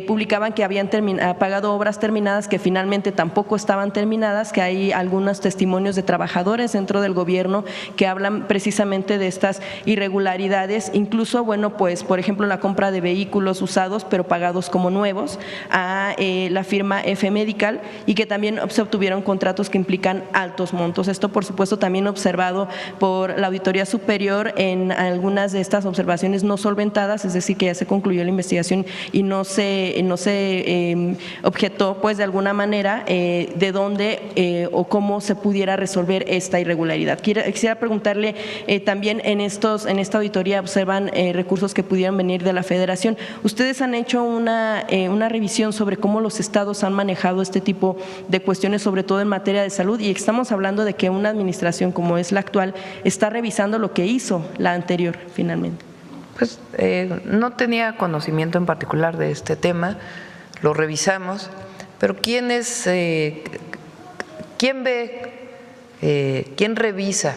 Publicaban que habían pagado obras terminadas que finalmente tampoco estaban terminadas, que hay algunos testimonios de trabajadores dentro del gobierno que hablan precisamente de estas irregularidades, incluso, bueno, pues por ejemplo la compra de vehículos usados pero pagados como nuevos a la firma F Medical, y que también se obtuvieron contratos que implican altos montos. Esto por supuesto también observado por la Auditoría Superior en algunas de estas observaciones no solventadas, es decir, que ya se concluyó la investigación y no se objetó pues de alguna manera de dónde o cómo se pudiera resolver esta irregularidad. Quisiera preguntarle también en esta auditoría observan recursos que pudieran venir de la Federación. ¿Ustedes han hecho una revisión sobre cómo los estados han manejado este tipo de cuestiones, sobre todo en materia de salud? Y estamos hablando de que una administración como es la actual está revisando lo que hizo la anterior finalmente. Pues no tenía conocimiento en particular de este tema, lo revisamos, pero ¿quién revisa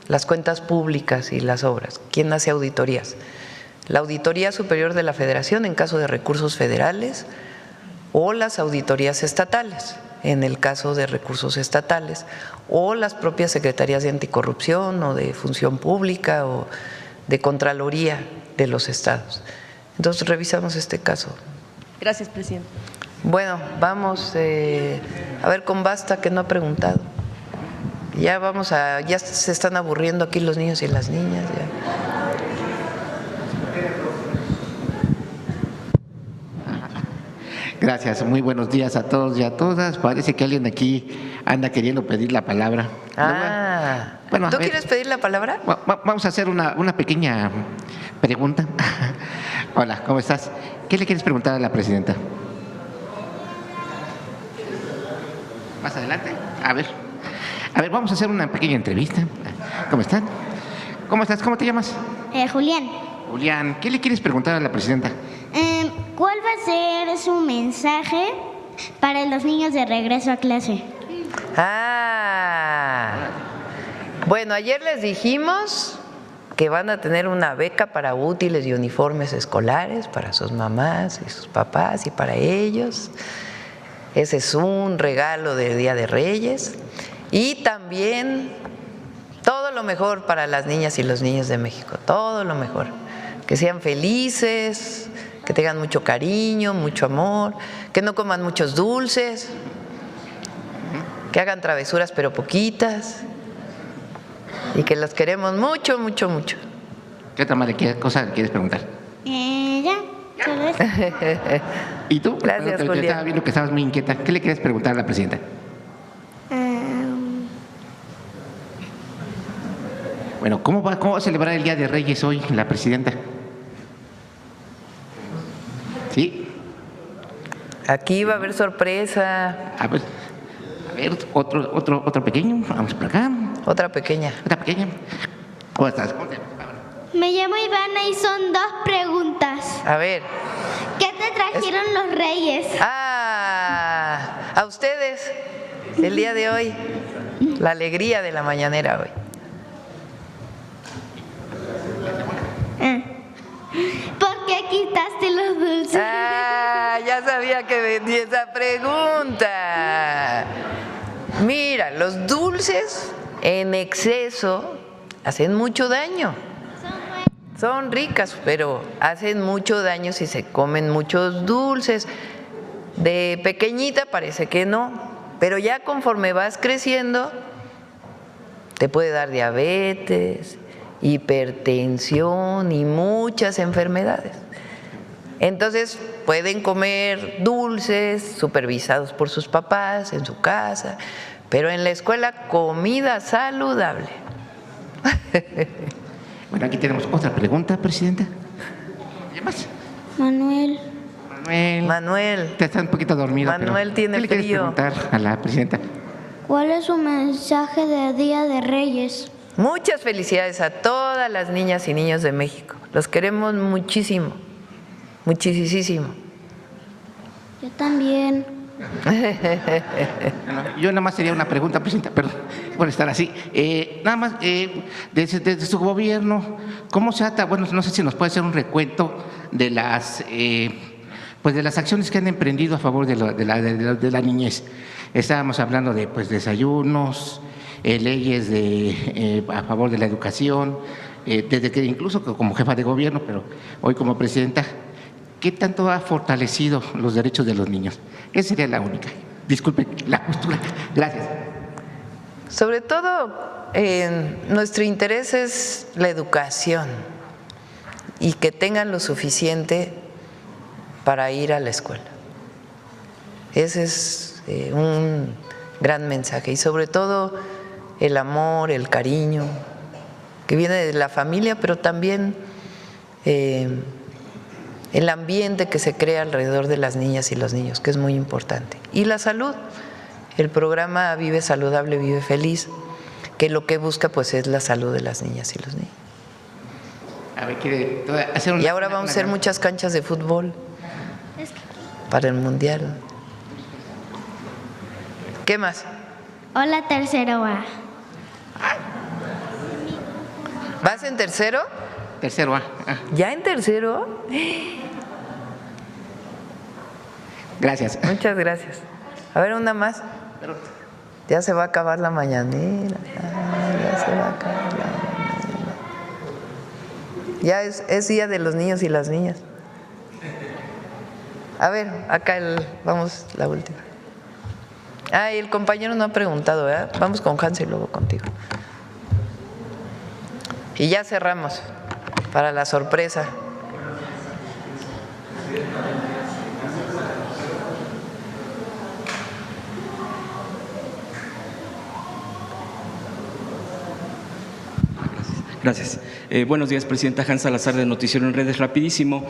las cuentas públicas y las obras? ¿Quién hace auditorías? La Auditoría Superior de la Federación en caso de recursos federales o las auditorías estatales en el caso de recursos estatales, o las propias secretarías de anticorrupción o de función pública o de Contraloría de los estados. Entonces revisamos este caso. Gracias, presidente. Bueno, vamos a ver con Basta, que no ha preguntado. Ya se están aburriendo aquí los niños y las niñas. Ya. Gracias, muy buenos días a todos y a todas. Parece que alguien aquí anda queriendo pedir la palabra. Bueno, ¿tú quieres pedir la palabra? Vamos a hacer una pequeña pregunta. Hola, ¿cómo estás? ¿Qué le quieres preguntar a la presidenta? Más adelante. A ver, vamos a hacer una pequeña entrevista. ¿Cómo están? ¿Cómo estás? ¿Cómo te llamas? Julián. Julián, ¿qué le quieres preguntar a la presidenta? ¿Cuál va a ser su mensaje para los niños de regreso a clase? Bueno, ayer les dijimos que van a tener una beca para útiles y uniformes escolares para sus mamás y sus papás y para ellos. Ese es un regalo de Día de Reyes. Y también todo lo mejor para las niñas y los niños de México, todo lo mejor. Que sean felices, que tengan mucho cariño, mucho amor, que no coman muchos dulces, que hagan travesuras pero poquitas y que los queremos mucho, mucho, mucho. ¿Qué otra cosa quieres preguntar? Ya, solo eso. ¿Y tú? Gracias, Te Julián. estaba viendo que estabas muy inquieta. ¿Qué le quieres preguntar a la presidenta? Bueno, ¿cómo va a celebrar el Día de Reyes hoy la presidenta? ¿Sí? Aquí va a haber sorpresa. A ver, otro pequeño. Vamos por acá. Otra pequeña. Otra pequeña. ¿Cómo estás? ¿Cómo te llamas? Me llamo Ivana y son 2 preguntas. A ver. ¿Qué te trajeron los reyes? A ustedes el día de hoy, la alegría de la mañanera hoy. ¿Por qué quitaste los dulces? Ya sabía que venía esa pregunta. Mira, los dulces en exceso hacen mucho daño. Son ricas, pero hacen mucho daño si se comen muchos dulces. De pequeñita parece que no, pero ya conforme vas creciendo, te puede dar diabetes, hipertensión y muchas enfermedades. Entonces pueden comer dulces supervisados por sus papás en su casa, pero en la escuela comida saludable. Bueno, aquí tenemos otra pregunta, presidenta. ¿Te llamas? Manuel. Manuel. Te estás un poquito dormido. Manuel tiene ¿qué le quieres frío. preguntar a la presidenta? ¿Cuál es su mensaje de Día de Reyes? Muchas felicidades a todas las niñas y niños de México. Los queremos muchísimo, muchísimo. Yo también. Yo nada más sería una pregunta, presidenta, perdón por estar así. Nada más, desde su gobierno, ¿cómo se ata? Bueno, no sé si nos puede hacer un recuento de las acciones que han emprendido a favor de la niñez. Estábamos hablando de desayunos, leyes a favor de la educación, desde que incluso como jefa de gobierno, pero hoy como presidenta, ¿qué tanto ha fortalecido los derechos de los niños? Esa sería la única. Disculpe la postura. Gracias. Sobre todo, nuestro interés es la educación y que tengan lo suficiente para ir a la escuela. Ese es un gran mensaje y sobre todo el amor, el cariño que viene de la familia, pero también el ambiente que se crea alrededor de las niñas y los niños, que es muy importante. Y la salud, el programa Vive Saludable, Vive Feliz, que lo que busca es la salud de las niñas y los niños. A ver, ¿quiere hacer y ahora vamos a hacer muchas canchas de fútbol para el Mundial. ¿Qué más? Hola, tercero A. ¿Vas en tercero? Tercero A. ¿Ya en tercero? Gracias. Muchas gracias. A ver, una más. Ya se va a acabar la mañanera. Ya se va a acabar la mañanera. Ya es día de los niños y las niñas. A ver, acá vamos, la última. Y el compañero no ha preguntado, ¿verdad? Vamos con Hans y luego contigo. Y ya cerramos para la sorpresa. Gracias. Buenos días, presidenta. Hans Salazar, de Noticiero en Redes. Rapidísimo,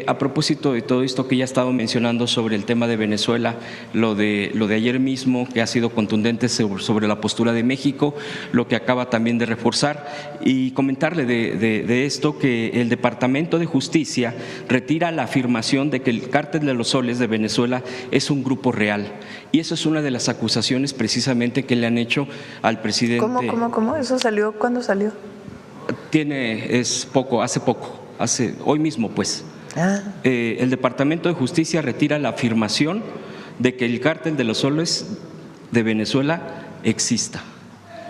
a propósito de todo esto que ya he estado mencionando sobre el tema de Venezuela, lo de ayer mismo, que ha sido contundente sobre la postura de México, lo que acaba también de reforzar, y comentarle de esto que el Departamento de Justicia retira la afirmación de que el Cártel de los Soles de Venezuela es un grupo real. Y eso es una de las acusaciones precisamente que le han hecho al presidente. ¿Cómo? ¿Eso salió? ¿Cuándo salió? hoy mismo pues. El Departamento de Justicia retira la afirmación de que el cártel de los soles de Venezuela exista.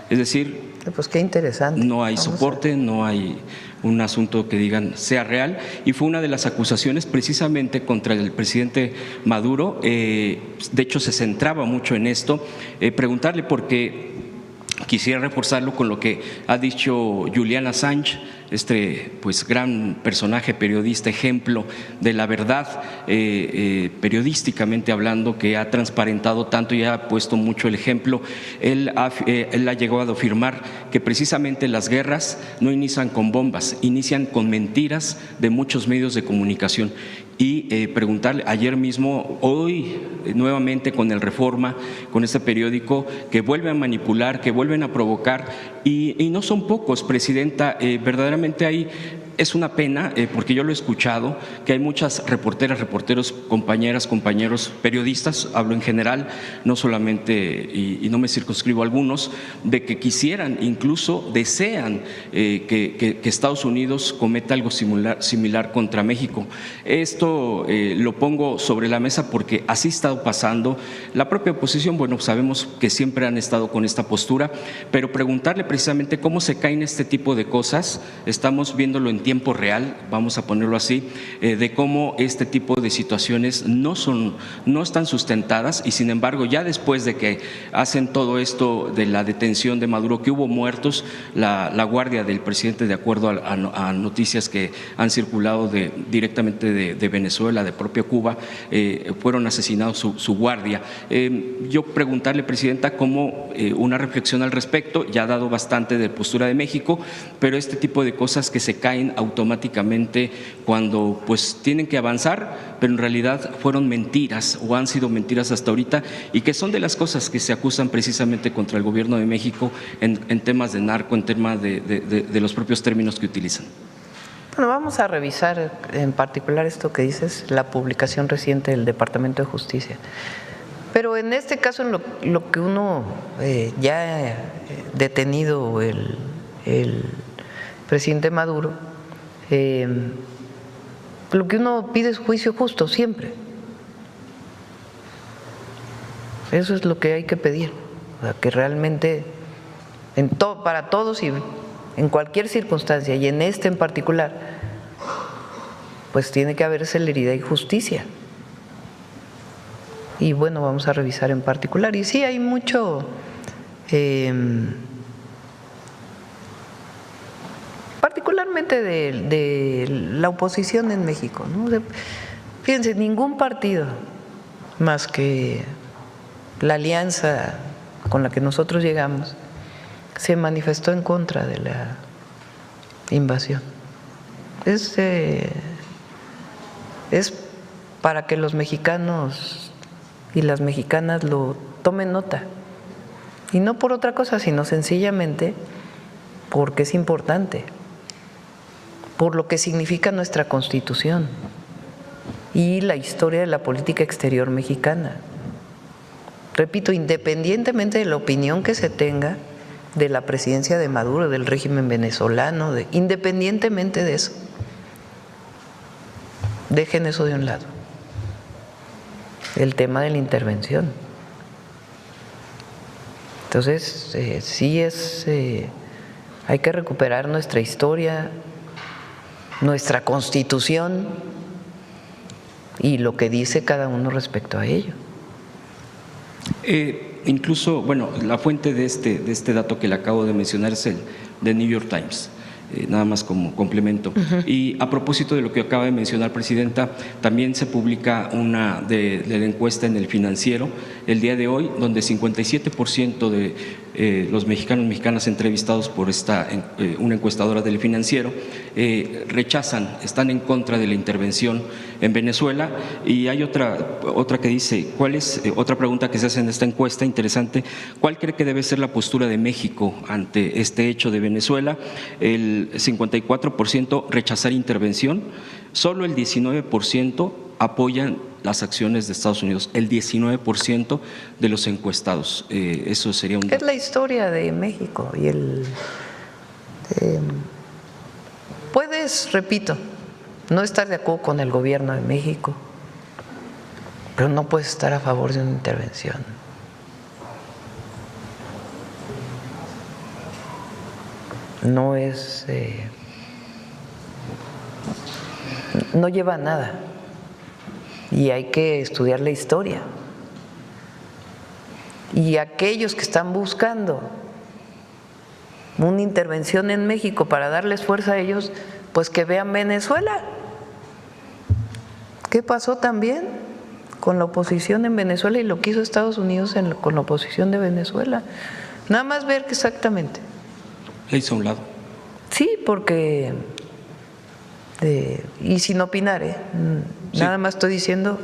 Es decir, pues qué interesante. No hay soporte, no hay un asunto que digan sea real, y fue una de las acusaciones precisamente contra el presidente Maduro. De hecho, se centraba mucho en esto. Preguntarle, porque quisiera reforzarlo con lo que ha dicho Julian Assange, pues gran personaje, periodista, ejemplo de la verdad, periodísticamente hablando, que ha transparentado tanto y ha puesto mucho el ejemplo. Él ha llegado a afirmar que precisamente las guerras no inician con bombas, inician con mentiras de muchos medios de comunicación. Y preguntarle, ayer mismo, hoy nuevamente con el Reforma, con este periódico que vuelve a manipular, que vuelven a provocar, y no son pocos, Presidenta, verdaderamente es una pena, porque yo lo he escuchado, que hay muchas reporteras, reporteros, compañeras, compañeros, periodistas, hablo en general, no solamente, y no me circunscribo a algunos, de que quisieran, incluso desean que Estados Unidos cometa algo similar contra México. Esto lo pongo sobre la mesa porque así ha estado pasando. La propia oposición, bueno, sabemos que siempre han estado con esta postura, pero preguntarle precisamente cómo se caen este tipo de cosas. Estamos viéndolo en tiempo real, vamos a ponerlo así, de cómo este tipo de situaciones no están sustentadas, y sin embargo ya después de que hacen todo esto de la detención de Maduro, que hubo muertos, la guardia del presidente, de acuerdo a noticias que han circulado directamente de Venezuela, de propia Cuba, fueron asesinados su guardia. Yo preguntarle, Presidenta, cómo una reflexión al respecto, ya ha dado bastante de postura de México, pero este tipo de cosas que se caen automáticamente cuando pues tienen que avanzar, pero en realidad fueron mentiras o han sido mentiras hasta ahorita, y que son de las cosas que se acusan precisamente contra el gobierno de México en temas de narco, en temas de los propios términos que utilizan. Bueno, vamos a revisar en particular esto que dices, la publicación reciente del Departamento de Justicia. Pero en este caso, en lo que uno ya detenido el presidente Maduro, lo que uno pide es juicio justo siempre. Eso es lo que hay que pedir, o sea, que realmente para todos y en cualquier circunstancia, y en este en particular, pues tiene que haber celeridad y justicia. Y bueno, vamos a revisar en particular. Y sí, hay mucho, particularmente de la oposición en México, ¿no? Fíjense, ningún partido más que la alianza con la que nosotros llegamos se manifestó en contra de la invasión. Es para que los mexicanos y las mexicanas lo tomen nota, y no por otra cosa, sino sencillamente porque es importante, por lo que significa nuestra Constitución y la historia de la política exterior mexicana. Repito, independientemente de la opinión que se tenga de la presidencia de Maduro, del régimen venezolano, independientemente de eso, dejen eso de un lado, el tema de la intervención. Entonces, sí hay que recuperar nuestra historia, nuestra Constitución y lo que dice cada uno respecto a ello. Incluso, bueno, la fuente de este dato que le acabo de mencionar es el de New York Times. Nada más como complemento. Y a propósito de lo que acaba de mencionar, Presidenta, también se publica una de la encuesta en El Financiero el día de hoy, donde 57% de los mexicanos y mexicanas entrevistados por una encuestadora del Financiero rechazan, están en contra de la intervención en Venezuela. Y hay otra que dice, ¿cuál es otra pregunta que se hace en esta encuesta interesante? ¿Cuál cree que debe ser la postura de México ante este hecho de Venezuela? El 54% rechazar intervención, solo el 19% apoyan las acciones de Estados Unidos, el 19% de los encuestados. Eso sería un dato. Es la historia de México y Puedes, repito, no estar de acuerdo con el gobierno de México, pero no puedes estar a favor de una intervención. No es, no lleva a nada y hay que estudiar la historia. Y aquellos que están buscando una intervención en México para darles fuerza a ellos, pues que vean Venezuela. ¿Qué pasó también con la oposición en Venezuela y lo que hizo Estados Unidos con la oposición de Venezuela? Nada más ver que exactamente. Le hizo a un lado. Sí, porque, y sin opinar, nada más estoy diciendo,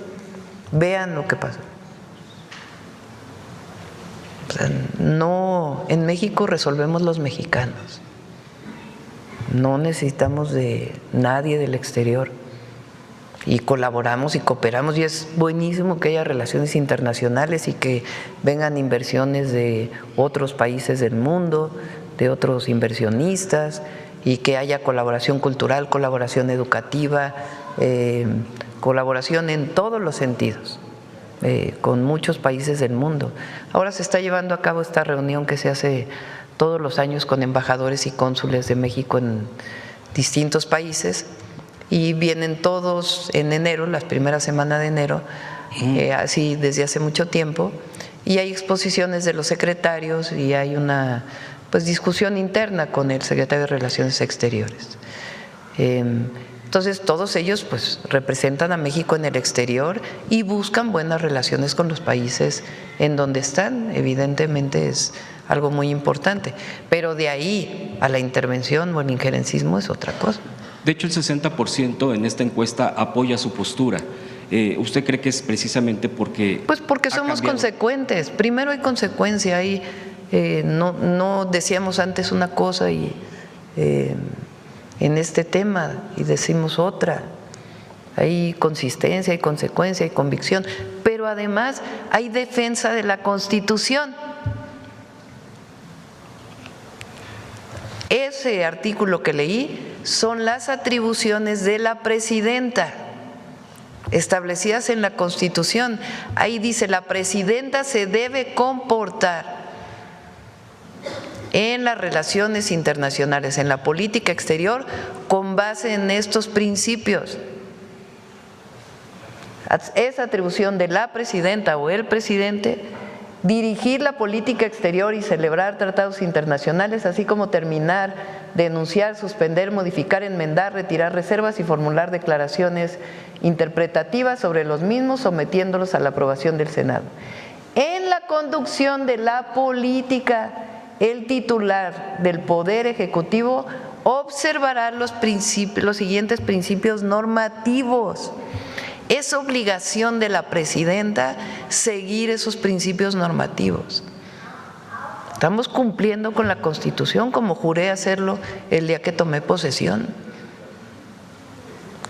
vean lo que pasa. O sea, no, en México resolvemos los mexicanos, no necesitamos de nadie del exterior y colaboramos y cooperamos y es buenísimo que haya relaciones internacionales y que vengan inversiones de otros países del mundo, de otros inversionistas y que haya colaboración cultural, colaboración educativa, colaboración en todos los sentidos. Con muchos países del mundo. Ahora se está llevando a cabo esta reunión que se hace todos los años con embajadores y cónsules de México en distintos países y vienen todos en enero, la primera semana de enero, así desde hace mucho tiempo, y hay exposiciones de los secretarios y hay una discusión interna con el secretario de Relaciones Exteriores. Entonces todos ellos representan a México en el exterior y buscan buenas relaciones con los países en donde están. Evidentemente es algo muy importante, pero de ahí a la intervención o el injerencismo es otra cosa. De hecho, el 60% en esta encuesta apoya su postura. ¿Usted cree que es precisamente porque… Pues porque somos consecuentes. Primero hay consecuencia, ahí no decíamos antes una cosa y… en este tema y decimos otra. Hay consistencia, hay consecuencia, hay convicción, pero además hay defensa de la Constitución. Ese artículo que leí son las atribuciones de la presidenta establecidas en la Constitución. Ahí dice: la presidenta se debe comportar en las relaciones internacionales, en la política exterior, con base en estos principios. Es atribución de la presidenta o el presidente dirigir la política exterior y celebrar tratados internacionales, así como terminar, denunciar, suspender, modificar, enmendar, retirar reservas y formular declaraciones interpretativas sobre los mismos, sometiéndolos a la aprobación del Senado. En la conducción de la política, el titular del Poder Ejecutivo observará los siguientes principios normativos. Es obligación de la presidenta seguir esos principios normativos. Estamos cumpliendo con la Constitución como juré hacerlo el día que tomé posesión.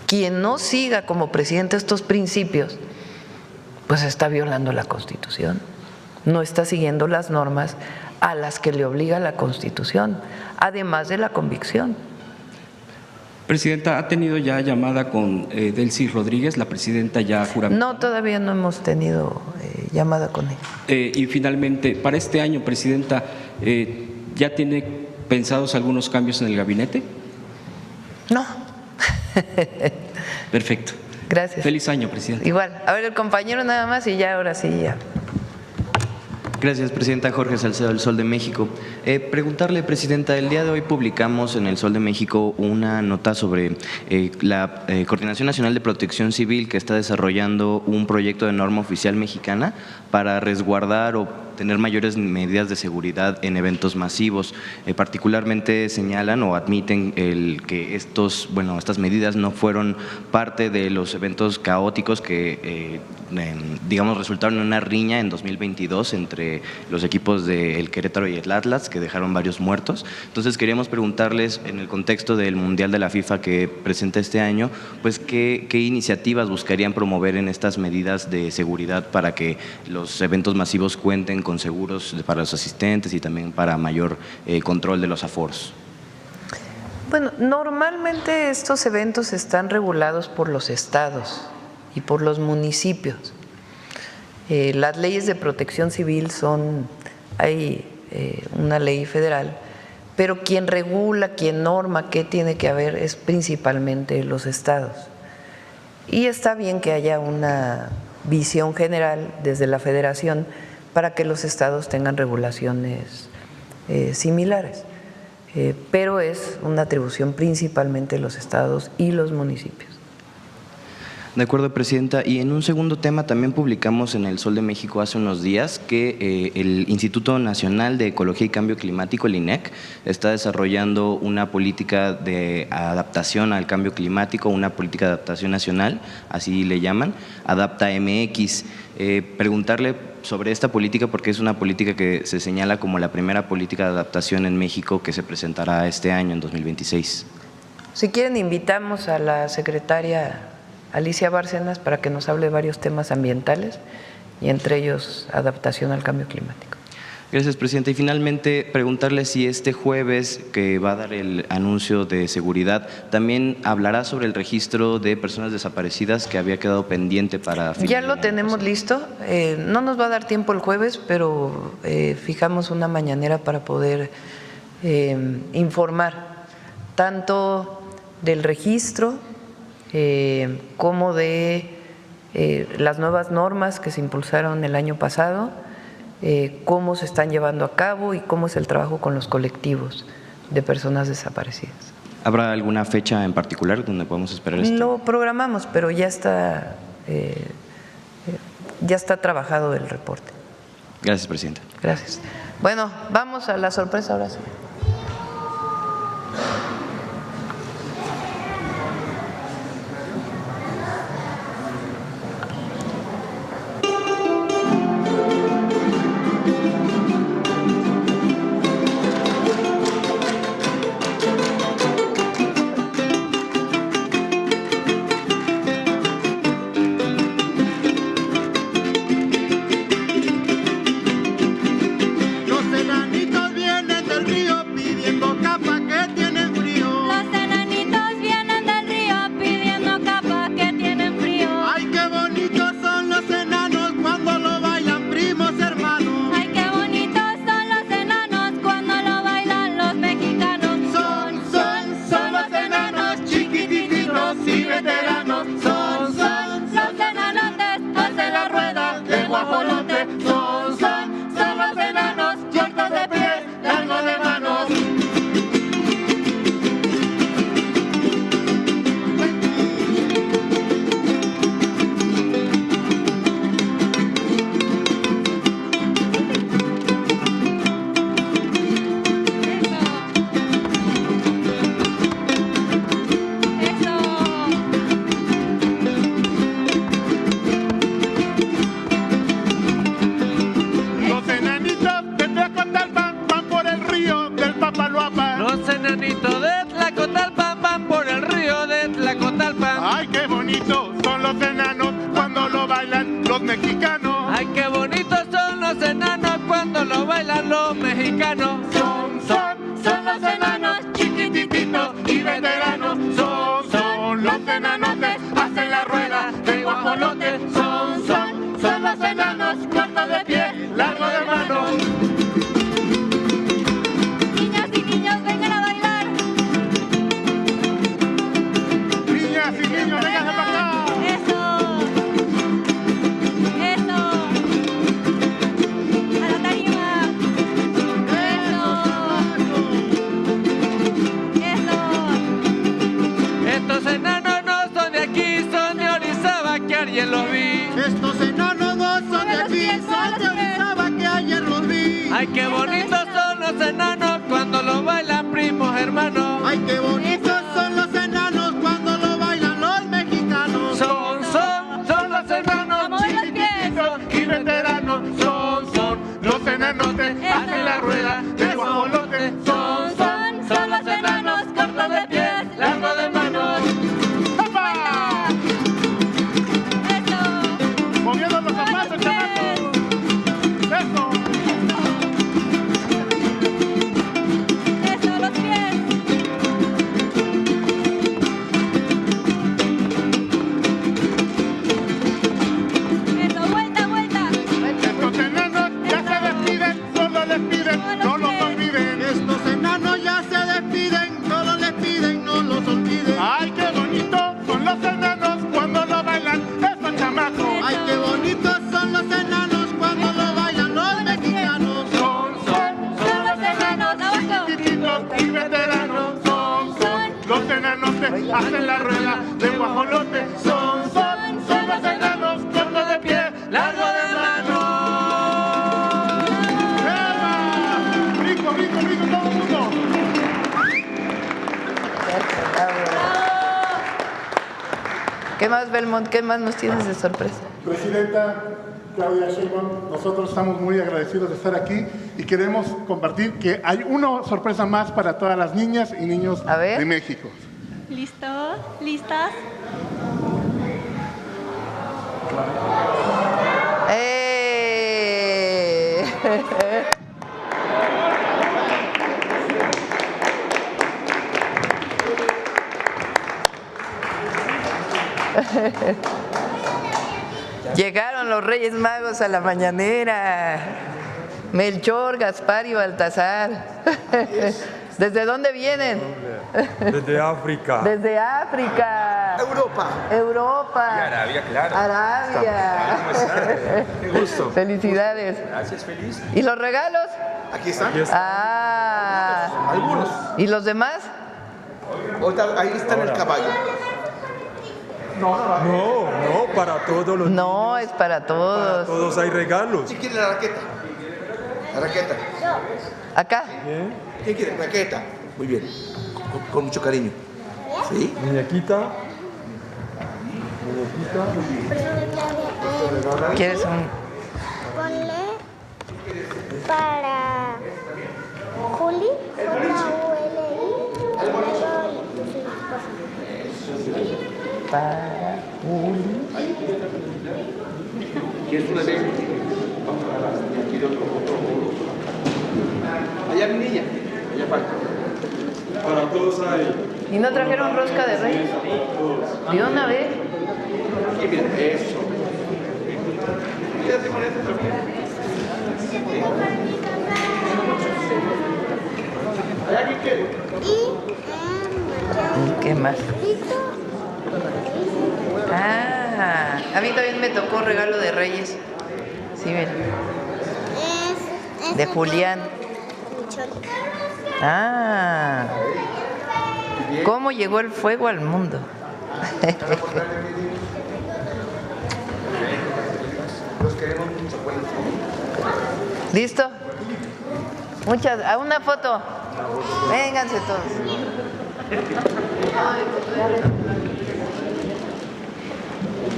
Quien no siga como presidente estos principios, pues está violando la Constitución, no está siguiendo las normas a las que le obliga la Constitución, además de la convicción. Presidenta, ¿ha tenido ya llamada con Delcy Rodríguez, la presidenta ya juramentada? No, todavía no hemos tenido llamada con ella. Y finalmente, para este año, Presidenta, ¿ya tiene pensados algunos cambios en el gabinete? No. Perfecto. Gracias. Feliz año, Presidenta. Igual. A ver, el compañero nada más y ya, ahora sí, ya. Gracias, Presidenta. Jorge Salcedo, del Sol de México. Preguntarle, Presidenta, el día de hoy publicamos en el Sol de México una nota sobre la Coordinación Nacional de Protección Civil, que está desarrollando un proyecto de norma oficial mexicana para resguardar o tener mayores medidas de seguridad en eventos masivos. Particularmente señalan o admiten que estas medidas no fueron parte de los eventos caóticos que resultaron en una riña en 2022 entre los equipos del Querétaro y el Atlas, que dejaron varios muertos. Entonces queríamos preguntarles, en el contexto del Mundial de la FIFA que presenta este año, pues qué iniciativas buscarían promover en estas medidas de seguridad para que los eventos masivos cuenten con seguros para los asistentes y también para mayor control de los aforos. Bueno, normalmente estos eventos están regulados por los estados y por los municipios. Las leyes de protección civil hay una ley federal, pero quien regula, quien norma qué tiene que haber es principalmente los estados. Y está bien que haya una visión general desde la federación para que los estados tengan regulaciones similares, pero es una atribución principalmente de los estados y los municipios. De acuerdo, Presidenta. Y en un segundo tema también publicamos en El Sol de México hace unos días que el Instituto Nacional de Ecología y Cambio Climático, el INEC, está desarrollando una política de adaptación al cambio climático, una política de adaptación nacional, así le llaman, Adapta MX. Preguntarle sobre esta política porque es una política que se señala como la primera política de adaptación en México que se presentará este año, en 2026. Si quieren, invitamos a la secretaria Alicia Bárcenas para que nos hable de varios temas ambientales y entre ellos adaptación al cambio climático. Gracias, Presidenta. Y finalmente, preguntarle si este jueves que va a dar el anuncio de seguridad también hablará sobre el registro de personas desaparecidas que había quedado pendiente para… Ya lo tenemos listo. No nos va a dar tiempo el jueves, pero fijamos una mañanera para poder informar tanto del registro como de las nuevas normas que se impulsaron el año pasado, cómo se están llevando a cabo y cómo es el trabajo con los colectivos de personas desaparecidas. ¿Habrá alguna fecha en particular donde podamos esperar esto? Lo programamos, pero ya está trabajado el reporte. Gracias, Presidenta. Gracias. Bueno, vamos a la sorpresa ahora sí. hasta en la rueda de guajolote. Son los enanos, cortos de pie, largo de mano. ¡Rico, rico, rico, todo el mundo! ¿Qué más, Belmont? ¿Qué más nos tienes de sorpresa? Presidenta Claudia Sheinbaum, nosotros estamos muy agradecidos de estar aquí y queremos compartir que hay una sorpresa más para todas las niñas y niños de México. ¿Listos? ¿Listas? Llegaron los Reyes Magos a la mañanera. Melchor, Gaspar y Baltasar. ¿Desde dónde vienen? Desde África. Desde África. Europa. Europa. Y Arabia, claro. Arabia. Qué gusto. Felicidades. Gracias, feliz. ¿Y los regalos? Aquí están. Ah. Algunos. ¿Y los demás? Ahí está en el caballo. No, para todos los No, niños. es para todos. Para todos hay regalos. ¿Quién quiere la raqueta? La raqueta. Acá. ¿Quién quiere raqueta? Muy bien. Con mucho cariño. ¿Sí? Muñequita. ¿Quieres un...? Ponle para Juli, J-U-L-I, para Juli. ¿Quieres una de ellas? Allá mi niña. Allá falta. Para todos hay. ¿Y no trajeron rosca de reyes? ¿De una vez? Aquí, mira, eso. Quédate con esto también. Allá quién quiere. ¿Y qué más? Ah, a mí también me tocó regalo de Reyes. Sí, ven. De Julián. Ah. ¿Cómo llegó el fuego al mundo? ¿Listo? A una foto. Vénganse todos.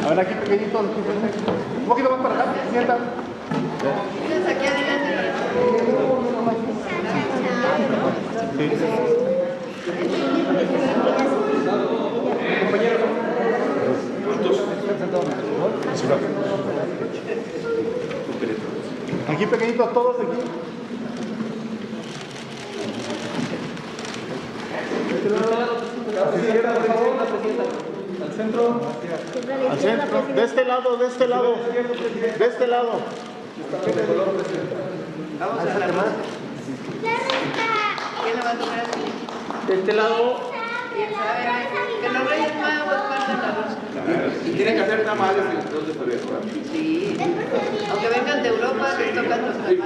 A ver, aquí pequeñito, un poquito más para acá, sienta. Aquí adelante. Compañeros, aquí pequeñitos todos, aquí. Al centro. Al centro. De este lado, de este lado. De este lado. Vamos a la más. ¿Quién la va a tocar? De este lado. Que los Reyes Magos partan la rosca. Y tiene que hacer tamales el 2 de febrero. Sí. Aunque vengan de Europa, les tocan los tamales.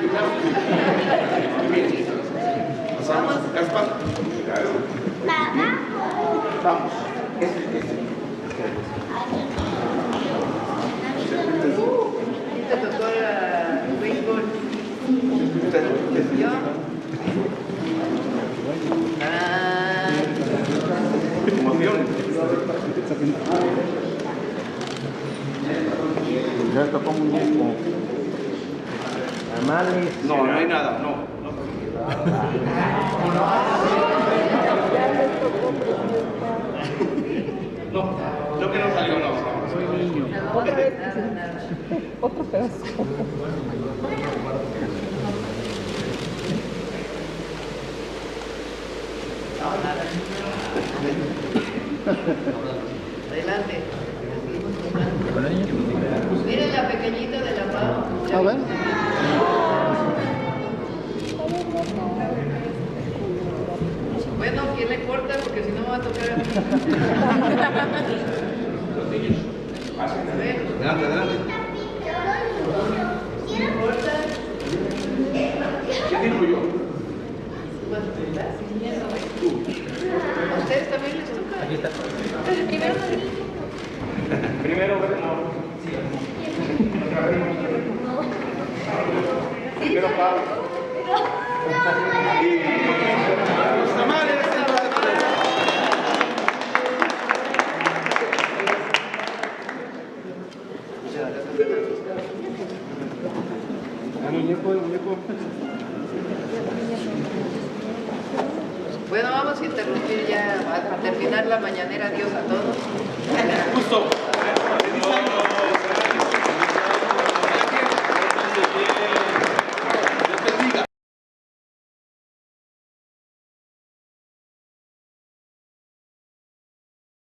Vamos. Gaspar. Vamos. Te tocó el béisbol. ¿Yo? Ya tocó muy bien. No, no hay nada, no. No, lo que no salió, no. Soy niño. Otra vez. Otro pedazo. Adelante. Miren la pequeñita de la Pau. A ver. Bueno, ¿quién le corta? Porque si no me va a tocar a mí. Adelante, adelante. ¿Quién dijo yo? ¿A ustedes también les toca? Aquí está. Primero Pablo. Los tamales. Bueno, vamos a interrumpir ya, a terminar la mañanera. Adiós a todos. Justo.